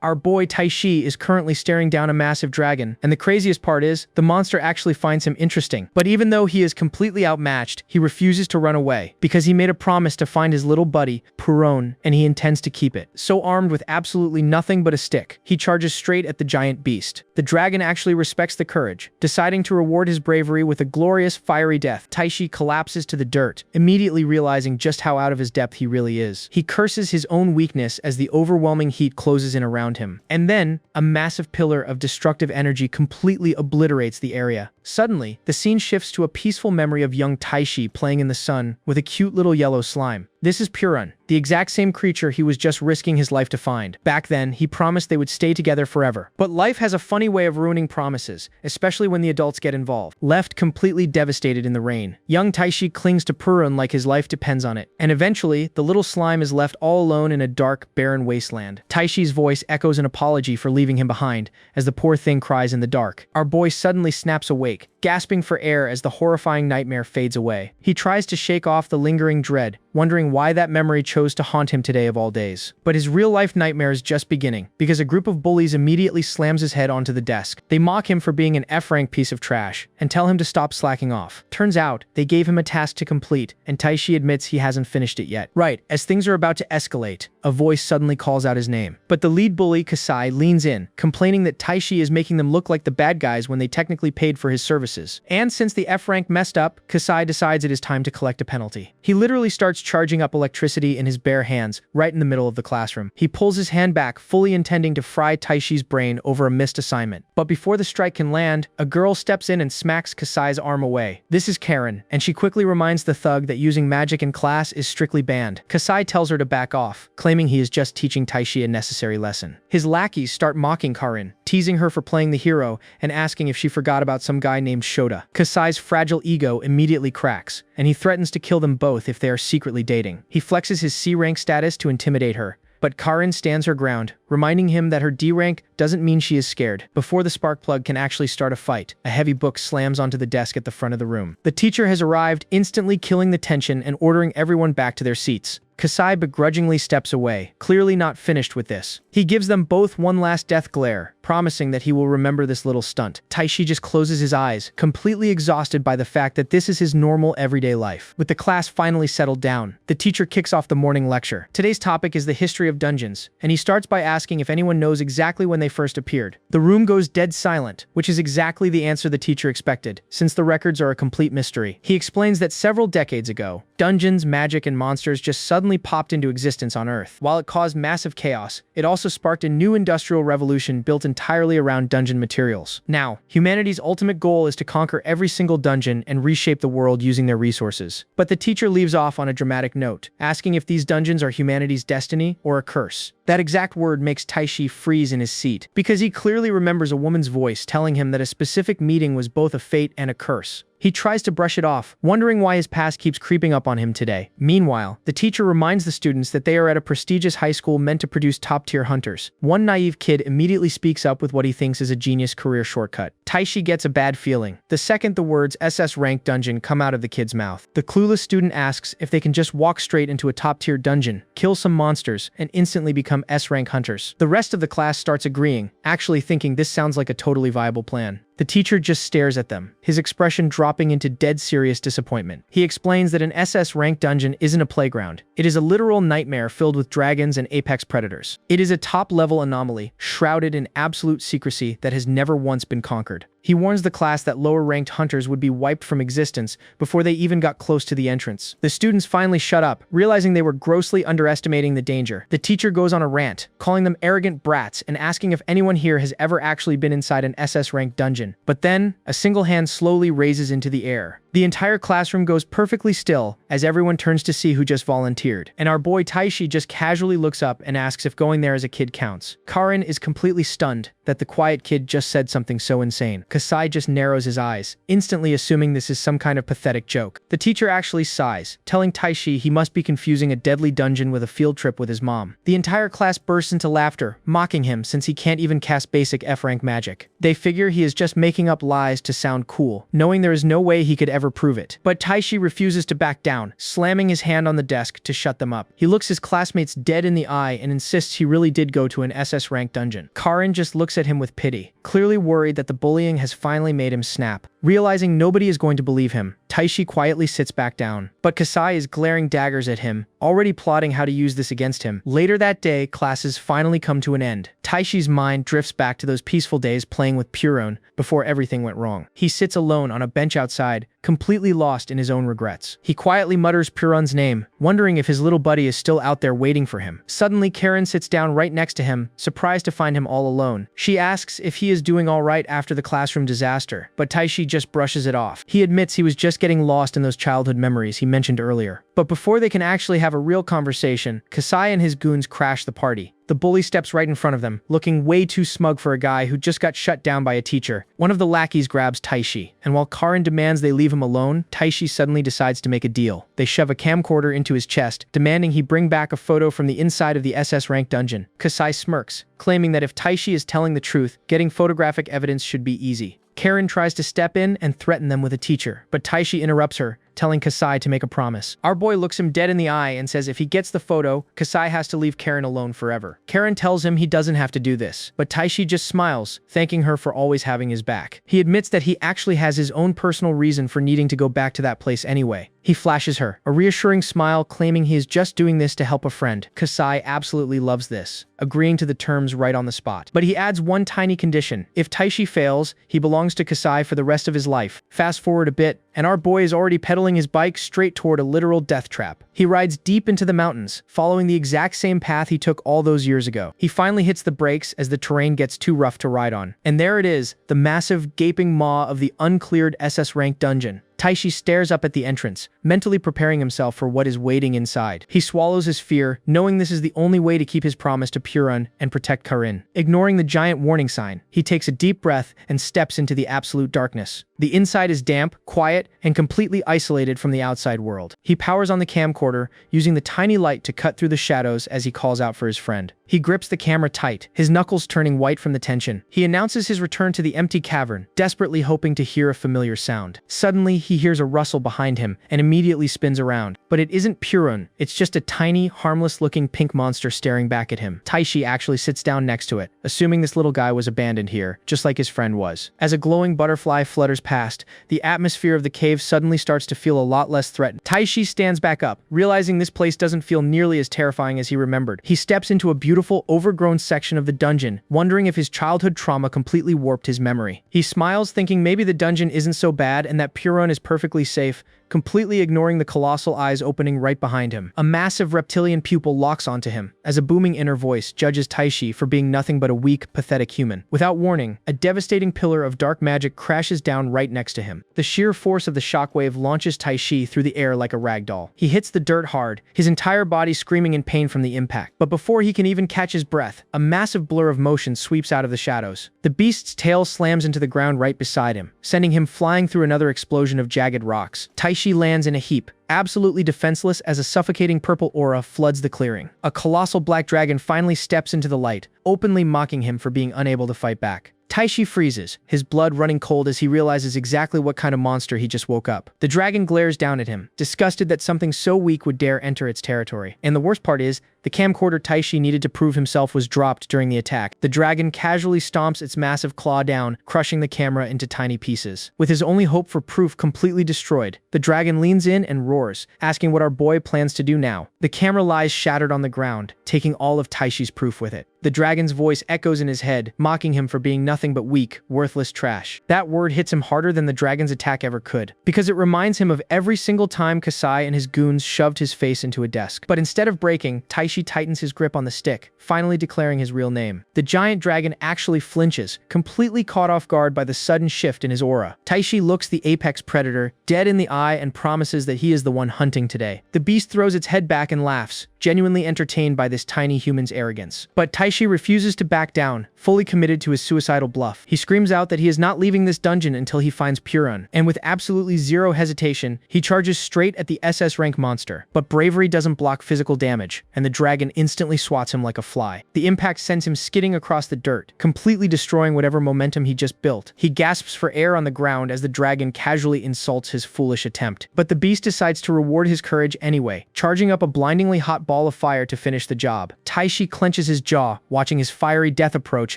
Our boy Taishi is currently staring down a massive dragon, and the craziest part is, the monster actually finds him interesting. But even though he is completely outmatched, he refuses to run away, because he made a promise to find his little buddy, Puron, and he intends to keep it. So armed with absolutely nothing but a stick, he charges straight at the giant beast. The dragon actually respects the courage, deciding to reward his bravery with a glorious fiery death. Taishi collapses to the dirt, immediately realizing just how out of his depth he really is. He curses his own weakness as the overwhelming heat closes in around him. And then, a massive pillar of destructive energy completely obliterates the area. Suddenly, the scene shifts to a peaceful memory of young Taishi playing in the sun with a cute little yellow slime. This is Puron, the exact same creature he was just risking his life to find. Back then, he promised they would stay together forever. But life has a funny way of ruining promises, especially when the adults get involved. Left completely devastated in the rain, young Taishi clings to Puron like his life depends on it. And eventually, the little slime is left all alone in a dark, barren wasteland. Taishi's voice echoes an apology for leaving him behind, as the poor thing cries in the dark. Our boy suddenly snaps awake, gasping for air as the horrifying nightmare fades away. He tries to shake off the lingering dread, wondering why that memory chose to haunt him today of all days. But his real-life nightmare is just beginning, because a group of bullies immediately slams his head onto the desk. They mock him for being an F-rank piece of trash, and tell him to stop slacking off. Turns out, they gave him a task to complete, and Taishi admits he hasn't finished it yet. Right, as things are about to escalate, a voice suddenly calls out his name. But the lead bully, Kasai, leans in, complaining that Taishi is making them look like the bad guys when they technically paid for his services. And since the F-rank messed up, Kasai decides it is time to collect a penalty. He literally starts charging up electricity in his bare hands, right in the middle of the classroom. He pulls his hand back, fully intending to fry Taishi's brain over a missed assignment. But before the strike can land, a girl steps in and smacks Kasai's arm away. This is Karen, and she quickly reminds the thug that using magic in class is strictly banned. Kasai tells her to back off, claiming he is just teaching Taishi a necessary lesson. His lackeys start mocking Karen, teasing her for playing the hero and asking if she forgot about some guy named Shota. Kasai's fragile ego immediately cracks, and he threatens to kill them both if they are secretly dating. He flexes his C-rank status to intimidate her, but Karen stands her ground, reminding him that her D-rank doesn't mean she is scared. Before the spark plug can actually start a fight, a heavy book slams onto the desk at the front of the room. The teacher has arrived, instantly killing the tension and ordering everyone back to their seats. Kasai begrudgingly steps away, clearly not finished with this. He gives them both one last death glare, promising that he will remember this little stunt. Taishi just closes his eyes, completely exhausted by the fact that this is his normal everyday life. With the class finally settled down, the teacher kicks off the morning lecture. Today's topic is the history of dungeons, and he starts by asking if anyone knows exactly when they first appeared. The room goes dead silent, which is exactly the answer the teacher expected, since the records are a complete mystery. He explains that several decades ago, dungeons, magic, and monsters just suddenly popped into existence on Earth. While it caused massive chaos, it also sparked a new industrial revolution built entirely around dungeon materials. Now, humanity's ultimate goal is to conquer every single dungeon and reshape the world using their resources. But the teacher leaves off on a dramatic note, asking if these dungeons are humanity's destiny or a curse. That exact word makes Taishi freeze in his seat, because he clearly remembers a woman's voice telling him that a specific meeting was both a fate and a curse. He tries to brush it off, wondering why his past keeps creeping up on him today. Meanwhile, the teacher reminds the students that they are at a prestigious high school meant to produce top-tier hunters. One naive kid immediately speaks up with what he thinks is a genius career shortcut. Taishi gets a bad feeling the second the words SS rank dungeon come out of the kid's mouth. The clueless student asks if they can just walk straight into a top-tier dungeon, kill some monsters, and instantly become S-rank hunters. The rest of the class starts agreeing, actually thinking this sounds like a totally viable plan. The teacher just stares at them, his expression dropping into dead serious disappointment. He explains that an SS rank dungeon isn't a playground. It is a literal nightmare filled with dragons and apex predators. It is a top-level anomaly, shrouded in absolute secrecy that has never once been conquered. He warns the class that lower-ranked hunters would be wiped from existence before they even got close to the entrance. The students finally shut up, realizing they were grossly underestimating the danger. The teacher goes on a rant, calling them arrogant brats and asking if anyone here has ever actually been inside an SS-ranked dungeon. But then, a single hand slowly raises into the air. The entire classroom goes perfectly still as everyone turns to see who just volunteered. And our boy Taishi just casually looks up and asks if going there as a kid counts. Karen is completely stunned that the quiet kid just said something so insane. Kasai just narrows his eyes, instantly assuming this is some kind of pathetic joke. The teacher actually sighs, telling Taishi he must be confusing a deadly dungeon with a field trip with his mom. The entire class bursts into laughter, mocking him since he can't even cast basic F-rank magic. They figure he is just making up lies to sound cool, knowing there is no way he could ever prove it. But Taishi refuses to back down, slamming his hand on the desk to shut them up. He looks his classmates dead in the eye and insists he really did go to an SS rank dungeon. Karin just looks at him with pity, clearly worried that the bullying has finally made him snap. Realizing nobody is going to believe him, Taishi quietly sits back down. But Kasai is glaring daggers at him, already plotting how to use this against him. Later that day, classes finally come to an end. Taishi's mind drifts back to those peaceful days playing with Puron before everything went wrong. He sits alone on a bench outside, completely lost in his own regrets. He quietly mutters Puron's name, wondering if his little buddy is still out there waiting for him. Suddenly, Karen sits down right next to him, surprised to find him all alone. She asks if he is doing all right after the classroom disaster, but Taishi just brushes it off. He admits he was just getting lost in those childhood memories he mentioned earlier. But before they can actually have a real conversation, Kasai and his goons crash the party. The bully steps right in front of them, looking way too smug for a guy who just got shut down by a teacher. One of the lackeys grabs Taishi, and while Karin demands they leave him alone, Taishi suddenly decides to make a deal. They shove a camcorder into his chest, demanding he bring back a photo from the inside of the SS rank dungeon. Kasai smirks, claiming that if Taishi is telling the truth, getting photographic evidence should be easy. Karen tries to step in and threaten them with a teacher, but Taishi interrupts her, telling Kasai to make a promise. Our boy looks him dead in the eye and says if he gets the photo, Kasai has to leave Karen alone forever. Karen tells him he doesn't have to do this, but Taishi just smiles, thanking her for always having his back. He admits that he actually has his own personal reason for needing to go back to that place anyway. He flashes her, a reassuring smile, claiming he is just doing this to help a friend. Kasai absolutely loves this, agreeing to the terms right on the spot. But he adds one tiny condition. If Taishi fails, he belongs to Kasai for the rest of his life. Fast forward a bit, and our boy is already pedaling his bike straight toward a literal death trap. He rides deep into the mountains, following the exact same path he took all those years ago. He finally hits the brakes as the terrain gets too rough to ride on. And there it is, the massive, gaping maw of the uncleared SS rank dungeon. Taishi stares up at the entrance, mentally preparing himself for what is waiting inside. He swallows his fear, knowing this is the only way to keep his promise to Puron and protect Karin. Ignoring the giant warning sign, he takes a deep breath and steps into the absolute darkness. The inside is damp, quiet, and completely isolated from the outside world. He powers on the camcorder, using the tiny light to cut through the shadows as he calls out for his friend. He grips the camera tight, his knuckles turning white from the tension. He announces his return to the empty cavern, desperately hoping to hear a familiar sound. Suddenly, he hears a rustle behind him and immediately spins around. But it isn't Puron, it's just a tiny, harmless-looking pink monster staring back at him. Taishi actually sits down next to it, assuming this little guy was abandoned here, just like his friend was. As a glowing butterfly flutters past, the atmosphere of the cave suddenly starts to feel a lot less threatened. Taishi stands back up, realizing this place doesn't feel nearly as terrifying as he remembered. He steps into a beautiful, overgrown section of the dungeon, wondering if his childhood trauma completely warped his memory. He smiles, thinking maybe the dungeon isn't so bad and that Puron is perfectly safe, completely ignoring the colossal eyes opening right behind him. A massive reptilian pupil locks onto him, as a booming inner voice judges Taishi for being nothing but a weak, pathetic human. Without warning, a devastating pillar of dark magic crashes down right next to him. The sheer force of the shockwave launches Taishi through the air like a rag doll. He hits the dirt hard, his entire body screaming in pain from the impact. But before he can even catch his breath, a massive blur of motion sweeps out of the shadows. The beast's tail slams into the ground right beside him, sending him flying through another explosion of jagged rocks. Taishi lands in a heap, absolutely defenseless as a suffocating purple aura floods the clearing. A colossal black dragon finally steps into the light, openly mocking him for being unable to fight back. Taishi freezes, his blood running cold as he realizes exactly what kind of monster he just woke up. The dragon glares down at him, disgusted that something so weak would dare enter its territory. And the worst part is, the camcorder Taishi needed to prove himself was dropped during the attack. The dragon casually stomps its massive claw down, crushing the camera into tiny pieces. With his only hope for proof completely destroyed, the dragon leans in and roars, asking what our boy plans to do now. The camera lies shattered on the ground, taking all of Taishi's proof with it. The dragon's voice echoes in his head, mocking him for being nothing but weak, worthless trash. That word hits him harder than the dragon's attack ever could, because it reminds him of every single time Kasai and his goons shoved his face into a desk. But instead of breaking, Taishi tightens his grip on the stick, finally declaring his real name. The giant dragon actually flinches, completely caught off guard by the sudden shift in his aura. Taishi looks the apex predator dead in the eye and promises that he is the one hunting today. The beast throws its head back and laughs, genuinely entertained by this tiny human's arrogance. But Taishi refuses to back down, fully committed to his suicidal bluff. He screams out that he is not leaving this dungeon until he finds Puron, and with absolutely zero hesitation, he charges straight at the SS rank monster. But bravery doesn't block physical damage, and the dragon instantly swats him like a fly. The impact sends him skidding across the dirt, completely destroying whatever momentum he just built. He gasps for air on the ground as the dragon casually insults his his foolish attempt. But the beast decides to reward his courage anyway, charging up a blindingly hot ball of fire to finish the job. Taishi clenches his jaw, watching his fiery death approach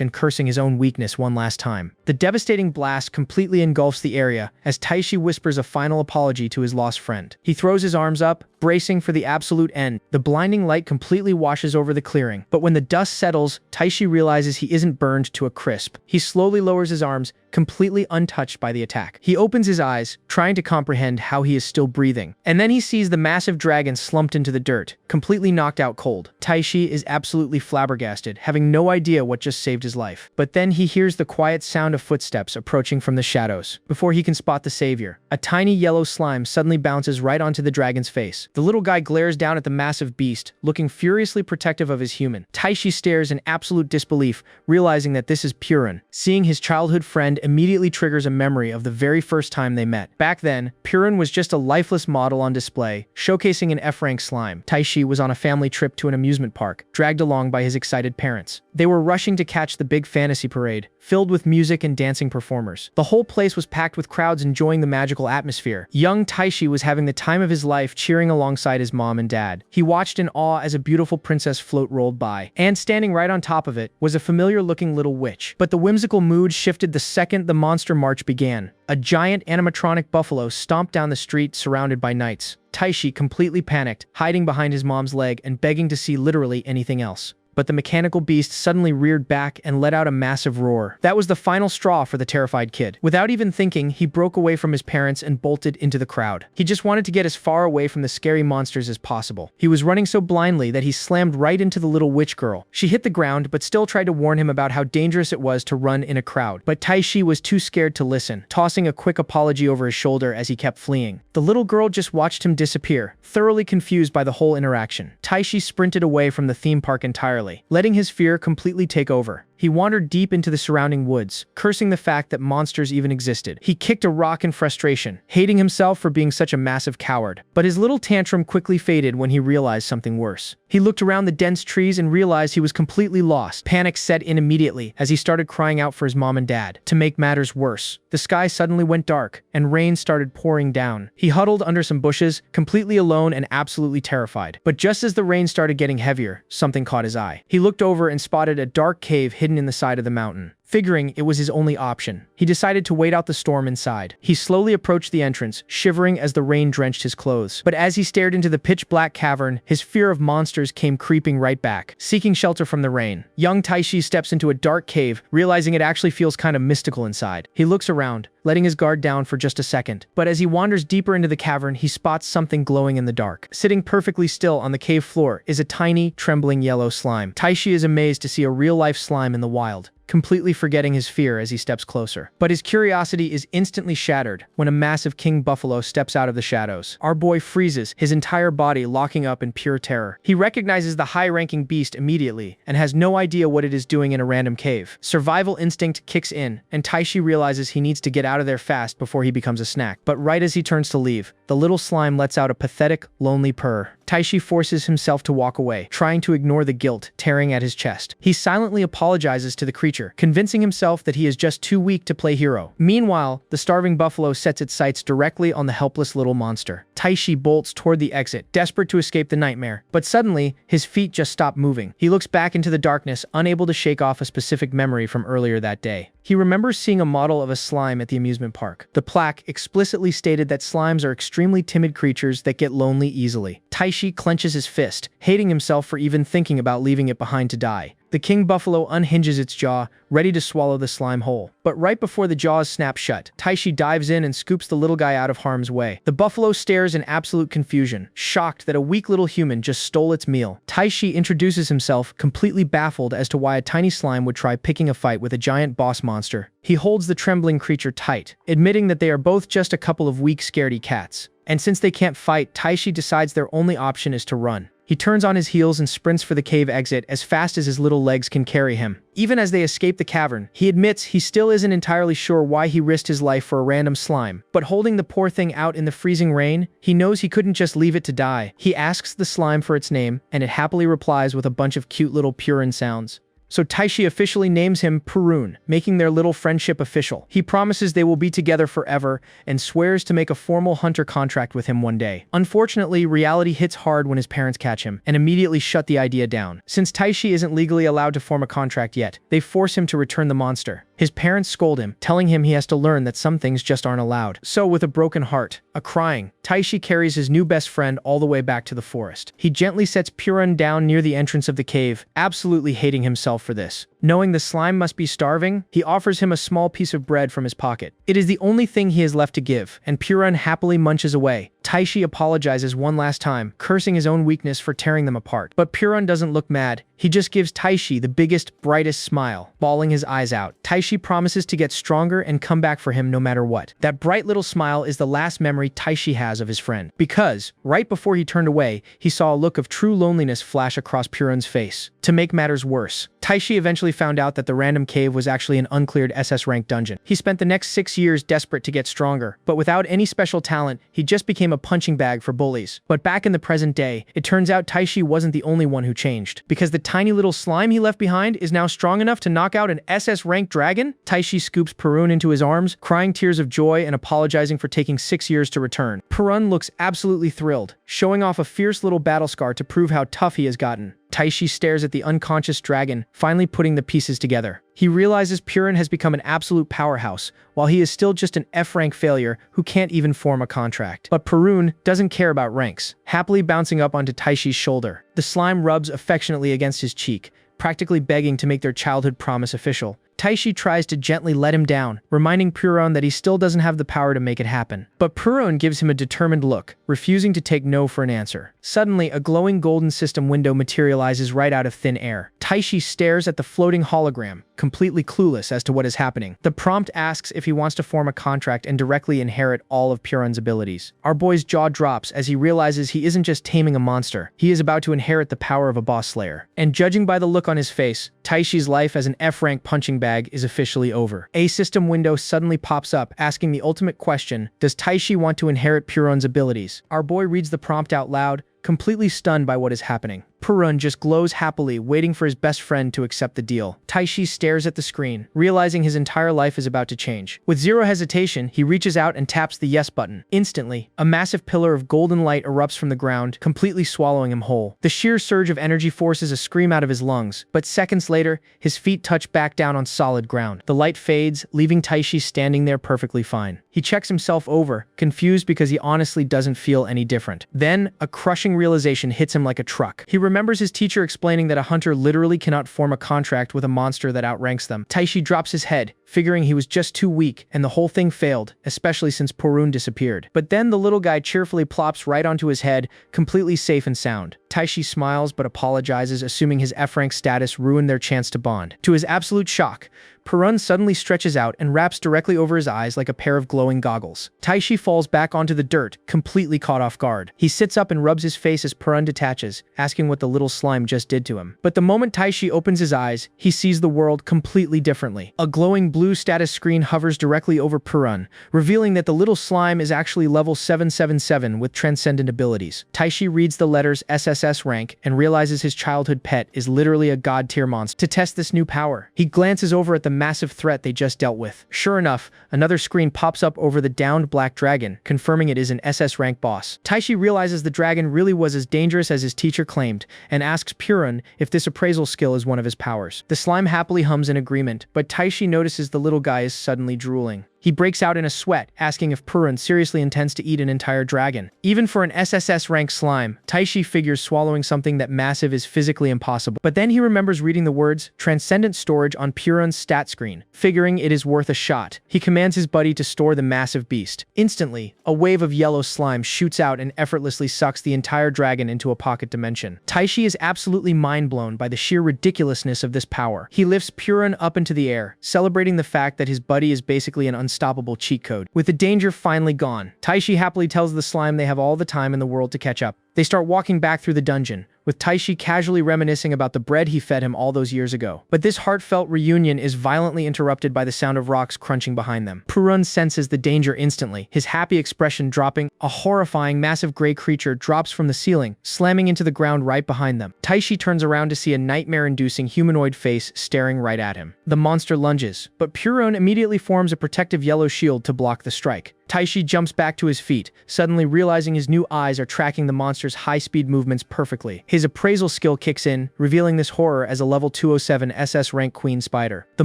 and cursing his own weakness one last time. The devastating blast completely engulfs the area as Taishi whispers a final apology to his lost friend. He throws his arms up, bracing for the absolute end. The blinding light completely washes over the clearing, but when the dust settles, Taishi realizes he isn't burned to a crisp. He slowly lowers his arms, completely untouched by the attack. He opens his eyes, trying to comprehend how he is still breathing. And then he sees the massive dragon slumped into the dirt, completely knocked out cold. Taishi is absolutely flabbergasted, having no idea what just saved his life. But then he hears the quiet sound of footsteps approaching from the shadows. Before he can spot the savior, a tiny yellow slime suddenly bounces right onto the dragon's face. The little guy glares down at the massive beast, looking furiously protective of his human. Taishi stares in absolute disbelief, realizing that this is Purin. Seeing his childhood friend immediately triggers a memory of the very first time they met. Back then, Purin was just a lifeless model on display, showcasing an F-rank slime. Taishi was on a family trip to an amusement park, dragged along by his excited parents. They were rushing to catch the big fantasy parade, filled with music and dancing performers. The whole place was packed with crowds enjoying the magical atmosphere. Young Taishi was having the time of his life cheering alongside his mom and dad. He watched in awe as a beautiful princess float rolled by, and standing right on top of it was a familiar-looking little witch. But the whimsical mood shifted the second the monster march began. A giant animatronic buffalo stomped down the street surrounded by knights. Taishi completely panicked, hiding behind his mom's leg and begging to see literally anything else. But the mechanical beast suddenly reared back and let out a massive roar. That was the final straw for the terrified kid. Without even thinking, he broke away from his parents and bolted into the crowd. He just wanted to get as far away from the scary monsters as possible. He was running so blindly that he slammed right into the little witch girl. She hit the ground, but still tried to warn him about how dangerous it was to run in a crowd. But Taishi was too scared to listen, tossing a quick apology over his shoulder as he kept fleeing. The little girl just watched him disappear, thoroughly confused by the whole interaction. Taishi sprinted away from the theme park entirely, letting his fear completely take over. He wandered deep into the surrounding woods, cursing the fact that monsters even existed. He kicked a rock in frustration, hating himself for being such a massive coward. But his little tantrum quickly faded when he realized something worse. He looked around the dense trees and realized he was completely lost. Panic set in immediately as he started crying out for his mom and dad. To make matters worse, the sky suddenly went dark, and rain started pouring down. He huddled under some bushes, completely alone and absolutely terrified. But just as the rain started getting heavier, something caught his eye. He looked over and spotted a dark cave hidden in the side of the mountain. Figuring it was his only option, he decided to wait out the storm inside. He slowly approached the entrance, shivering as the rain drenched his clothes. But as he stared into the pitch-black cavern, his fear of monsters came creeping right back, seeking shelter from the rain. Young Taishi steps into a dark cave, realizing it actually feels kind of mystical inside. He looks around, letting his guard down for just a second. But as he wanders deeper into the cavern, he spots something glowing in the dark. Sitting perfectly still on the cave floor is a tiny, trembling yellow slime. Taishi is amazed to see a real-life slime in the wild, completely forgetting his fear as he steps closer. But his curiosity is instantly shattered when a massive king buffalo steps out of the shadows. Our boy freezes, his entire body locking up in pure terror. He recognizes the high-ranking beast immediately and has no idea what it is doing in a random cave. Survival instinct kicks in, and Taishi realizes he needs to get out of there fast before he becomes a snack. But right as he turns to leave, the little slime lets out a pathetic, lonely purr. Taishi forces himself to walk away, trying to ignore the guilt tearing at his chest. He silently apologizes to the creature, convincing himself that he is just too weak to play hero. Meanwhile, the starving buffalo sets its sights directly on the helpless little monster. Taishi bolts toward the exit, desperate to escape the nightmare. But suddenly, his feet just stop moving. He looks back into the darkness, unable to shake off a specific memory from earlier that day. He remembers seeing a model of a slime at the amusement park. The plaque explicitly stated that slimes are extremely timid creatures that get lonely easily. Taishi clenches his fist, hating himself for even thinking about leaving it behind to die. The king buffalo unhinges its jaw, ready to swallow the slime whole. But right before the jaws snap shut, Taishi dives in and scoops the little guy out of harm's way. The buffalo stares in absolute confusion, shocked that a weak little human just stole its meal. Taishi introduces himself, completely baffled as to why a tiny slime would try picking a fight with a giant boss monster. He holds the trembling creature tight, admitting that they are both just a couple of weak, scaredy cats. And since they can't fight, Taishi decides their only option is to run. He turns on his heels and sprints for the cave exit as fast as his little legs can carry him. Even as they escape the cavern, he admits he still isn't entirely sure why he risked his life for a random slime. But holding the poor thing out in the freezing rain, he knows he couldn't just leave it to die. He asks the slime for its name, and it happily replies with a bunch of cute little Purin sounds. So Taishi officially names him Purun, making their little friendship official. He promises they will be together forever and swears to make a formal hunter contract with him one day. Unfortunately, reality hits hard when his parents catch him and immediately shut the idea down. Since Taishi isn't legally allowed to form a contract yet, they force him to return the monster. His parents scold him, telling him he has to learn that some things just aren't allowed. So with a broken heart, crying, Taishi carries his new best friend all the way back to the forest. He gently sets Purun down near the entrance of the cave, absolutely hating himself for this. Knowing the slime must be starving, he offers him a small piece of bread from his pocket. It is the only thing he has left to give, and Purun happily munches away. Taishi apologizes one last time, cursing his own weakness for tearing them apart. But Purun doesn't look mad. He just gives Taishi the biggest, brightest smile, bawling his eyes out. Taishi promises to get stronger and come back for him no matter what. That bright little smile is the last memory Taishi has of his friend. Because, right before he turned away, he saw a look of true loneliness flash across Purun's face. To make matters worse, Taishi eventually found out that the random cave was actually an uncleared SS rank dungeon. He spent the next 6 years desperate to get stronger, but without any special talent, he just became a punching bag for bullies. But back in the present day, it turns out Taishi wasn't the only one who changed, because the tiny little slime he left behind is now strong enough to knock out an SS rank dragon. Taishi scoops Purun into his arms, crying tears of joy and apologizing for taking 6 years to return. Purun looks absolutely thrilled, showing off a fierce little battle scar to prove how tough he has gotten. Taishi stares at the unconscious dragon, finally putting the pieces together. He realizes Purun has become an absolute powerhouse, while he is still just an F-rank failure who can't even form a contract. But Purun doesn't care about ranks, happily bouncing up onto Taishi's shoulder. The slime rubs affectionately against his cheek, practically begging to make their childhood promise official. Taishi tries to gently let him down, reminding Purun that he still doesn't have the power to make it happen. But Purun gives him a determined look, refusing to take no for an answer. Suddenly, a glowing golden system window materializes right out of thin air. Taishi stares at the floating hologram, completely clueless as to what is happening. The prompt asks if he wants to form a contract and directly inherit all of Purun's abilities. Our boy's jaw drops as he realizes he isn't just taming a monster, he is about to inherit the power of a boss slayer. And judging by the look on his face, Taishi's life as an F-rank punching bag is officially over. A system window suddenly pops up, asking the ultimate question: does Taishi want to inherit Purun's abilities? Our boy reads the prompt out loud, completely stunned by what is happening. Purun just glows happily, waiting for his best friend to accept the deal. Taishi stares at the screen, realizing his entire life is about to change. With zero hesitation, he reaches out and taps the yes button. Instantly, a massive pillar of golden light erupts from the ground, completely swallowing him whole. The sheer surge of energy forces a scream out of his lungs, but seconds later, his feet touch back down on solid ground. The light fades, leaving Taishi standing there perfectly fine. He checks himself over, confused because he honestly doesn't feel any different. Then, a crushing realization hits him like a truck. He remembers his teacher explaining that a hunter literally cannot form a contract with a monster that outranks them. Taishi drops his head, figuring he was just too weak, and the whole thing failed, especially since Purun disappeared. But then the little guy cheerfully plops right onto his head, completely safe and sound. Taishi smiles but apologizes, assuming his F-rank status ruined their chance to bond. To his absolute shock, Purun suddenly stretches out and wraps directly over his eyes like a pair of glowing goggles. Taishi falls back onto the dirt, completely caught off guard. He sits up and rubs his face as Purun detaches, asking what the little slime just did to him. But the moment Taishi opens his eyes, he sees the world completely differently. A glowing blue status screen hovers directly over Purun, revealing that the little slime is actually level 777 with transcendent abilities. Taishi reads the letters SSS rank and realizes his childhood pet is literally a god-tier monster. To test this new power, he glances over at the massive threat they just dealt with. Sure enough, another screen pops up over the downed black dragon, confirming it is an SS rank boss. Taishi realizes the dragon really was as dangerous as his teacher claimed, and asks Purun if this appraisal skill is one of his powers. The slime happily hums in agreement, but Taishi notices the little guy is suddenly drooling. He breaks out in a sweat, asking if Purun seriously intends to eat an entire dragon. Even for an SSS rank slime, Taishi figures swallowing something that massive is physically impossible. But then he remembers reading the words Transcendent Storage on Purun's stat screen, figuring it is worth a shot. He commands his buddy to store the massive beast. Instantly, a wave of yellow slime shoots out and effortlessly sucks the entire dragon into a pocket dimension. Taishi is absolutely mind-blown by the sheer ridiculousness of this power. He lifts Purun up into the air, celebrating the fact that his buddy is basically an unstoppable cheat code. With the danger finally gone, Taishi happily tells the slime they have all the time in the world to catch up. They start walking back through the dungeon, with Taishi casually reminiscing about the bread he fed him all those years ago. But this heartfelt reunion is violently interrupted by the sound of rocks crunching behind them. Purun senses the danger instantly, his happy expression dropping. A horrifying, massive gray creature drops from the ceiling, slamming into the ground right behind them. Taishi turns around to see a nightmare-inducing humanoid face staring right at him. The monster lunges, but Purun immediately forms a protective yellow shield to block the strike. Taishi jumps back to his feet, suddenly realizing his new eyes are tracking the monster's high-speed movements perfectly. His appraisal skill kicks in, revealing this horror as a level 207 SS rank queen spider. The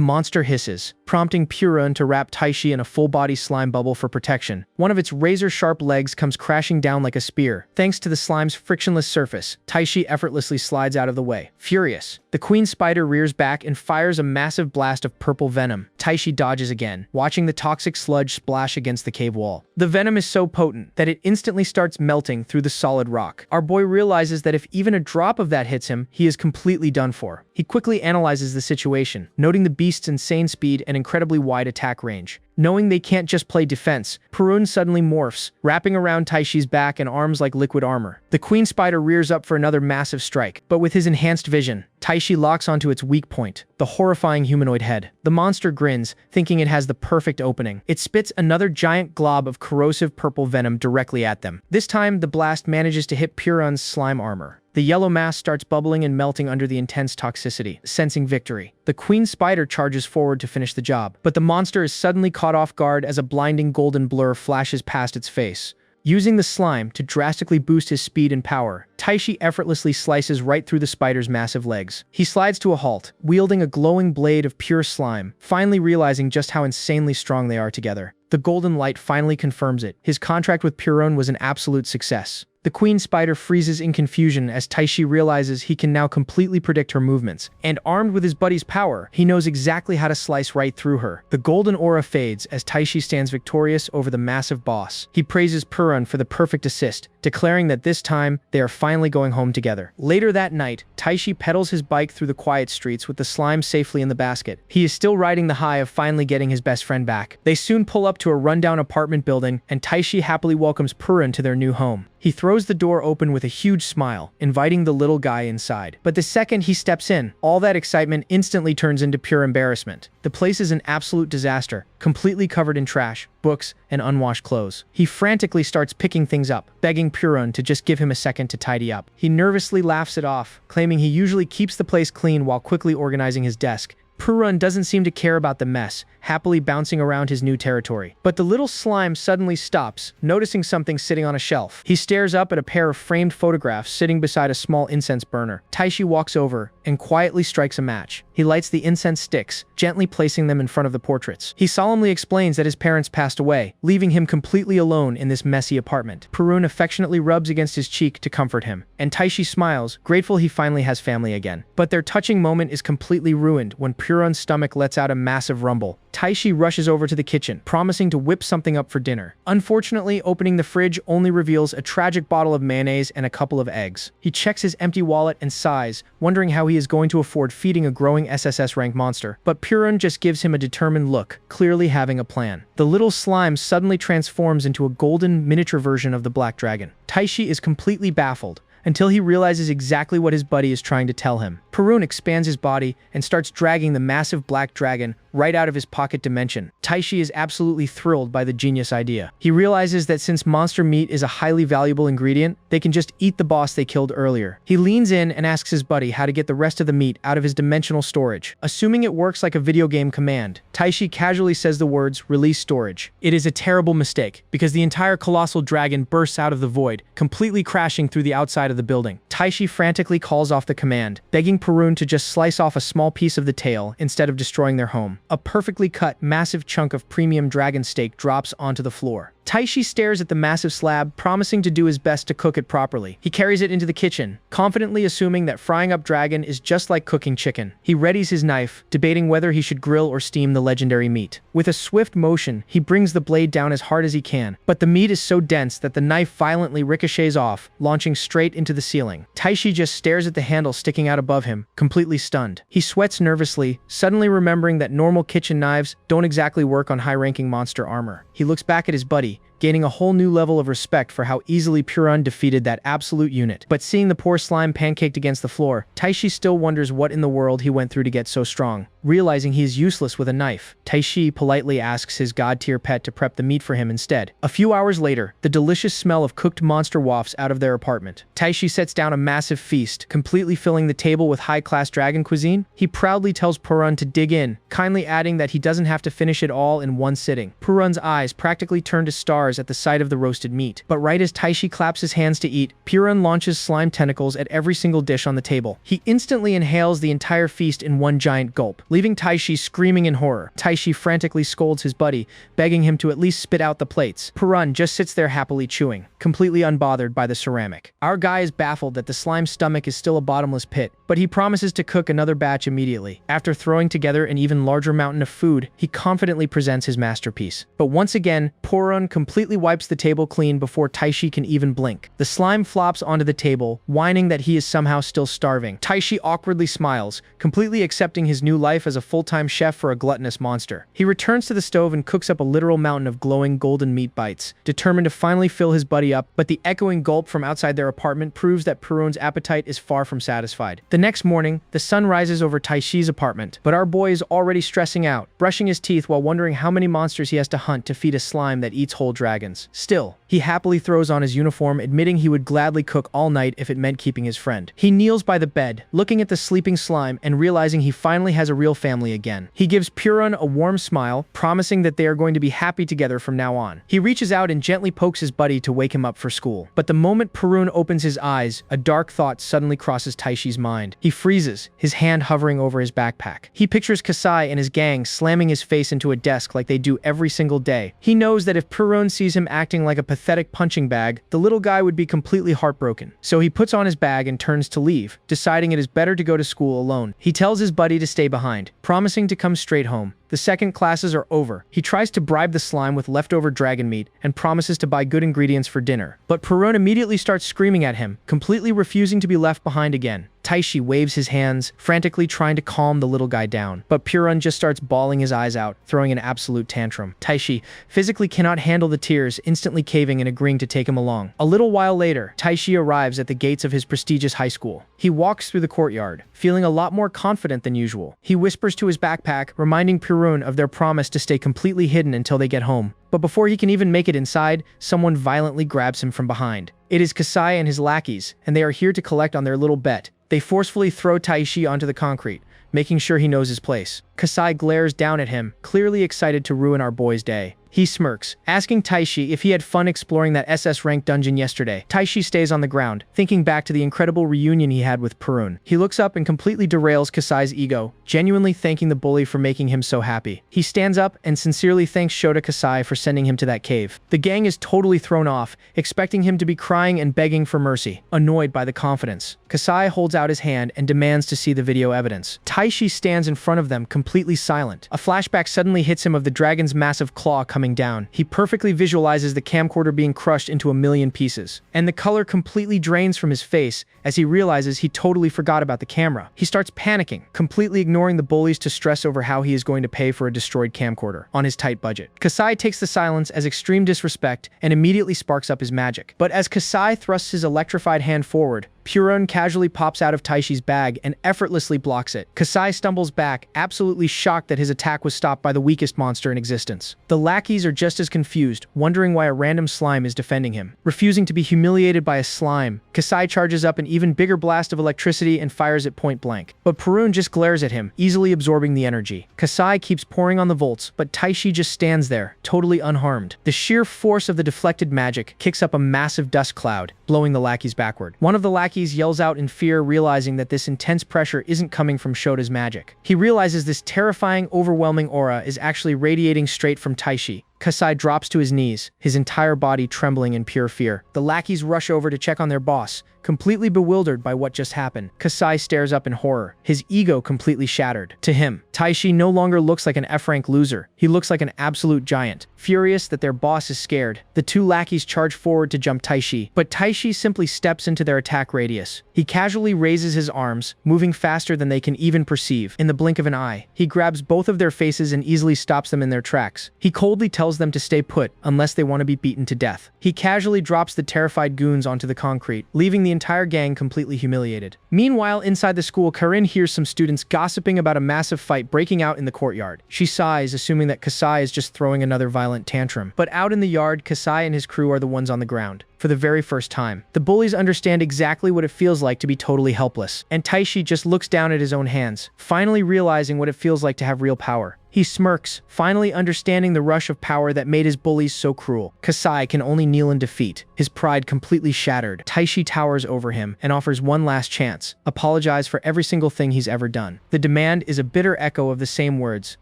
monster hisses, prompting Purun to wrap Taishi in a full-body slime bubble for protection. One of its razor-sharp legs comes crashing down like a spear. Thanks to the slime's frictionless surface, Taishi effortlessly slides out of the way. Furious, the queen spider rears back and fires a massive blast of purple venom. Taishi dodges again, watching the toxic sludge splash against the cave wall. The venom is so potent that it instantly starts melting through the solid rock. Our boy realizes that if even a drop of that hits him, he is completely done for. He quickly analyzes the situation, noting the beast's insane speed and incredibly wide attack range. Knowing they can't just play defense, Purun suddenly morphs, wrapping around Taishi's back and arms like liquid armor. The queen spider rears up for another massive strike, but with his enhanced vision, Taishi locks onto its weak point, the horrifying humanoid head. The monster grins, thinking it has the perfect opening. It spits another giant glob of corrosive purple venom directly at them. This time, the blast manages to hit Purun's slime armor. The yellow mass starts bubbling and melting under the intense toxicity. Sensing victory, the queen spider charges forward to finish the job, but the monster is suddenly caught off guard as a blinding golden blur flashes past its face. Using the slime to drastically boost his speed and power, Taishi effortlessly slices right through the spider's massive legs. He slides to a halt, wielding a glowing blade of pure slime, finally realizing just how insanely strong they are together. The golden light finally confirms it. His contract with Purun was an absolute success. The queen spider freezes in confusion as Taishi realizes he can now completely predict her movements, and armed with his buddy's power, he knows exactly how to slice right through her. The golden aura fades as Taishi stands victorious over the massive boss. He praises Purun for the perfect assist, declaring that this time, they are finally going home together. Later that night, Taishi pedals his bike through the quiet streets with the slime safely in the basket. He is still riding the high of finally getting his best friend back. They soon pull up to a rundown apartment building, and Taishi happily welcomes Purun to their new home. He throws the door open with a huge smile, inviting the little guy inside. But the second he steps in, all that excitement instantly turns into pure embarrassment. The place is an absolute disaster, completely covered in trash, books, and unwashed clothes. He frantically starts picking things up, begging Purun to just give him a second to tidy up. He nervously laughs it off, claiming he usually keeps the place clean while quickly organizing his desk. Purun doesn't seem to care about the mess, happily bouncing around his new territory. But the little slime suddenly stops, noticing something sitting on a shelf. He stares up at a pair of framed photographs sitting beside a small incense burner. Taishi walks over and quietly strikes a match. He lights the incense sticks, gently placing them in front of the portraits. He solemnly explains that his parents passed away, leaving him completely alone in this messy apartment. Purun affectionately rubs against his cheek to comfort him, and Taishi smiles, grateful he finally has family again. But their touching moment is completely ruined when Purun's stomach lets out a massive rumble. Taishi rushes over to the kitchen, promising to whip something up for dinner. Unfortunately, opening the fridge only reveals a tragic bottle of mayonnaise and a couple of eggs. He checks his empty wallet and sighs, wondering how he is going to afford feeding a growing SSS rank monster. But Purun just gives him a determined look, clearly having a plan. The little slime suddenly transforms into a golden miniature version of the black dragon. Taishi is completely baffled, until he realizes exactly what his buddy is trying to tell him. Purun expands his body and starts dragging the massive black dragon right out of his pocket dimension. Taishi is absolutely thrilled by the genius idea. He realizes that since monster meat is a highly valuable ingredient, they can just eat the boss they killed earlier. He leans in and asks his buddy how to get the rest of the meat out of his dimensional storage. Assuming it works like a video game command, Taishi casually says the words, "Release storage." It is a terrible mistake, because the entire colossal dragon bursts out of the void, completely crashing through the outside of the building. Taishi frantically calls off the command, begging Purun to just slice off a small piece of the tail instead of destroying their home. A perfectly cut, massive chunk of premium dragon steak drops onto the floor. Taishi stares at the massive slab, promising to do his best to cook it properly. He carries it into the kitchen, confidently assuming that frying up dragon is just like cooking chicken. He readies his knife, debating whether he should grill or steam the legendary meat. With a swift motion, he brings the blade down as hard as he can, but the meat is so dense that the knife violently ricochets off, launching straight into the ceiling. Taishi just stares at the handle sticking out above him, completely stunned. He sweats nervously, suddenly remembering that normal kitchen knives don't exactly work on high-ranking monster armor. He looks back at his buddy, gaining a whole new level of respect for how easily Purun defeated that absolute unit. But seeing the poor slime pancaked against the floor, Taishi still wonders what in the world he went through to get so strong. Realizing he is useless with a knife, Taishi politely asks his god-tier pet to prep the meat for him instead. A few hours later, the delicious smell of cooked monster wafts out of their apartment. Taishi sets down a massive feast, completely filling the table with high-class dragon cuisine. He proudly tells Purun to dig in, kindly adding that he doesn't have to finish it all in one sitting. Purun's eyes practically turn to stars at the sight of the roasted meat. But right as Taishi claps his hands to eat, Purun launches slime tentacles at every single dish on the table. He instantly inhales the entire feast in one giant gulp, leaving Taishi screaming in horror. Taishi frantically scolds his buddy, begging him to at least spit out the plates. Purun just sits there happily chewing, completely unbothered by the ceramic. Our guy is baffled that the slime's stomach is still a bottomless pit, but he promises to cook another batch immediately. After throwing together an even larger mountain of food, he confidently presents his masterpiece. But once again, Purun completely wipes the table clean before Taishi can even blink. The slime flops onto the table, whining that he is somehow still starving. Taishi awkwardly smiles, completely accepting his new life as a full-time chef for a gluttonous monster. He returns to the stove and cooks up a literal mountain of glowing golden meat bites, determined to finally fill his buddy up, but the echoing gulp from outside their apartment proves that Purun's appetite is far from satisfied. The next morning, the sun rises over Taishi's apartment, but our boy is already stressing out, brushing his teeth while wondering how many monsters he has to hunt to feed a slime that eats whole dragons. Still, he happily throws on his uniform, admitting he would gladly cook all night if it meant keeping his friend. He kneels by the bed, looking at the sleeping slime and realizing he finally has a real family again. He gives Purun a warm smile, promising that they are going to be happy together from now on. He reaches out and gently pokes his buddy to wake him up for school. But the moment Purun opens his eyes, a dark thought suddenly crosses Taishi's mind. He freezes, his hand hovering over his backpack. He pictures Kasai and his gang slamming his face into a desk like they do every single day. He knows that if Purun sees him acting like a pathetic punching bag, the little guy would be completely heartbroken. So he puts on his bag and turns to leave, deciding it is better to go to school alone. He tells his buddy to stay behind, promising to come straight home. The second classes are over. He tries to bribe the slime with leftover dragon meat and promises to buy good ingredients for dinner. But Purun immediately starts screaming at him, completely refusing to be left behind again. Taishi waves his hands, frantically trying to calm the little guy down. But Purun just starts bawling his eyes out, throwing an absolute tantrum. Taishi physically cannot handle the tears, instantly caving and agreeing to take him along. A little while later, Taishi arrives at the gates of his prestigious high school. He walks through the courtyard, feeling a lot more confident than usual. He whispers to his backpack, reminding Purun of their promise to stay completely hidden until they get home. But before he can even make it inside, someone violently grabs him from behind. It is Kasai and his lackeys, and they are here to collect on their little bet. They forcefully throw Taishi onto the concrete, making sure he knows his place. Kasai glares down at him, clearly excited to ruin our boy's day. He smirks, asking Taishi if he had fun exploring that SS rank dungeon yesterday. Taishi stays on the ground, thinking back to the incredible reunion he had with Purun. He looks up and completely derails Kasai's ego, genuinely thanking the bully for making him so happy. He stands up and sincerely thanks Shota Kasai for sending him to that cave. The gang is totally thrown off, expecting him to be crying and begging for mercy, annoyed by the confidence. Kasai holds out his hand and demands to see the video evidence. Taishi stands in front of them, completely silent. A flashback suddenly hits him of the dragon's massive claw coming down. He perfectly visualizes the camcorder being crushed into a million pieces. And the color completely drains from his face as he realizes he totally forgot about the camera. He starts panicking, completely ignoring the bullies to stress over how he is going to pay for a destroyed camcorder on his tight budget. Kasai takes the silence as extreme disrespect and immediately sparks up his magic. But as Kasai thrusts his electrified hand forward, Purun casually pops out of Taishi's bag and effortlessly blocks it. Kasai stumbles back, absolutely shocked that his attack was stopped by the weakest monster in existence. The lackeys are just as confused, wondering why a random slime is defending him. Refusing to be humiliated by a slime, Kasai charges up an even bigger blast of electricity and fires it point blank. But Purun just glares at him, easily absorbing the energy. Kasai keeps pouring on the volts, but Taishi just stands there, totally unharmed. The sheer force of the deflected magic kicks up a massive dust cloud, blowing the lackeys backward. One of the lackeys yells out in fear, realizing that this intense pressure isn't coming from Shota's magic. He realizes this terrifying, overwhelming aura is actually radiating straight from Taishi. Kasai drops to his knees, his entire body trembling in pure fear. The lackeys rush over to check on their boss, completely bewildered by what just happened. Kasai stares up in horror, his ego completely shattered. To him, Taishi no longer looks like an F-rank loser. He looks like an absolute giant. Furious that their boss is scared, the two lackeys charge forward to jump Taishi, but Taishi simply steps into their attack radius. He casually raises his arms, moving faster than they can even perceive. In the blink of an eye, he grabs both of their faces and easily stops them in their tracks. He coldly tells them to stay put unless they want to be beaten to death. He casually drops the terrified goons onto the concrete, leaving the entire gang completely humiliated. Meanwhile, inside the school, Karin hears some students gossiping about a massive fight breaking out in the courtyard. She sighs, assuming that Kasai is just throwing another violent tantrum. But out in the yard, Kasai and his crew are the ones on the ground. For the very first time, the bullies understand exactly what it feels like to be totally helpless, and Taishi just looks down at his own hands, finally realizing what it feels like to have real power. He smirks, finally understanding the rush of power that made his bullies so cruel. Kasai can only kneel in defeat, his pride completely shattered. Taishi towers over him and offers one last chance: apologize for every single thing he's ever done. The demand is a bitter echo of the same words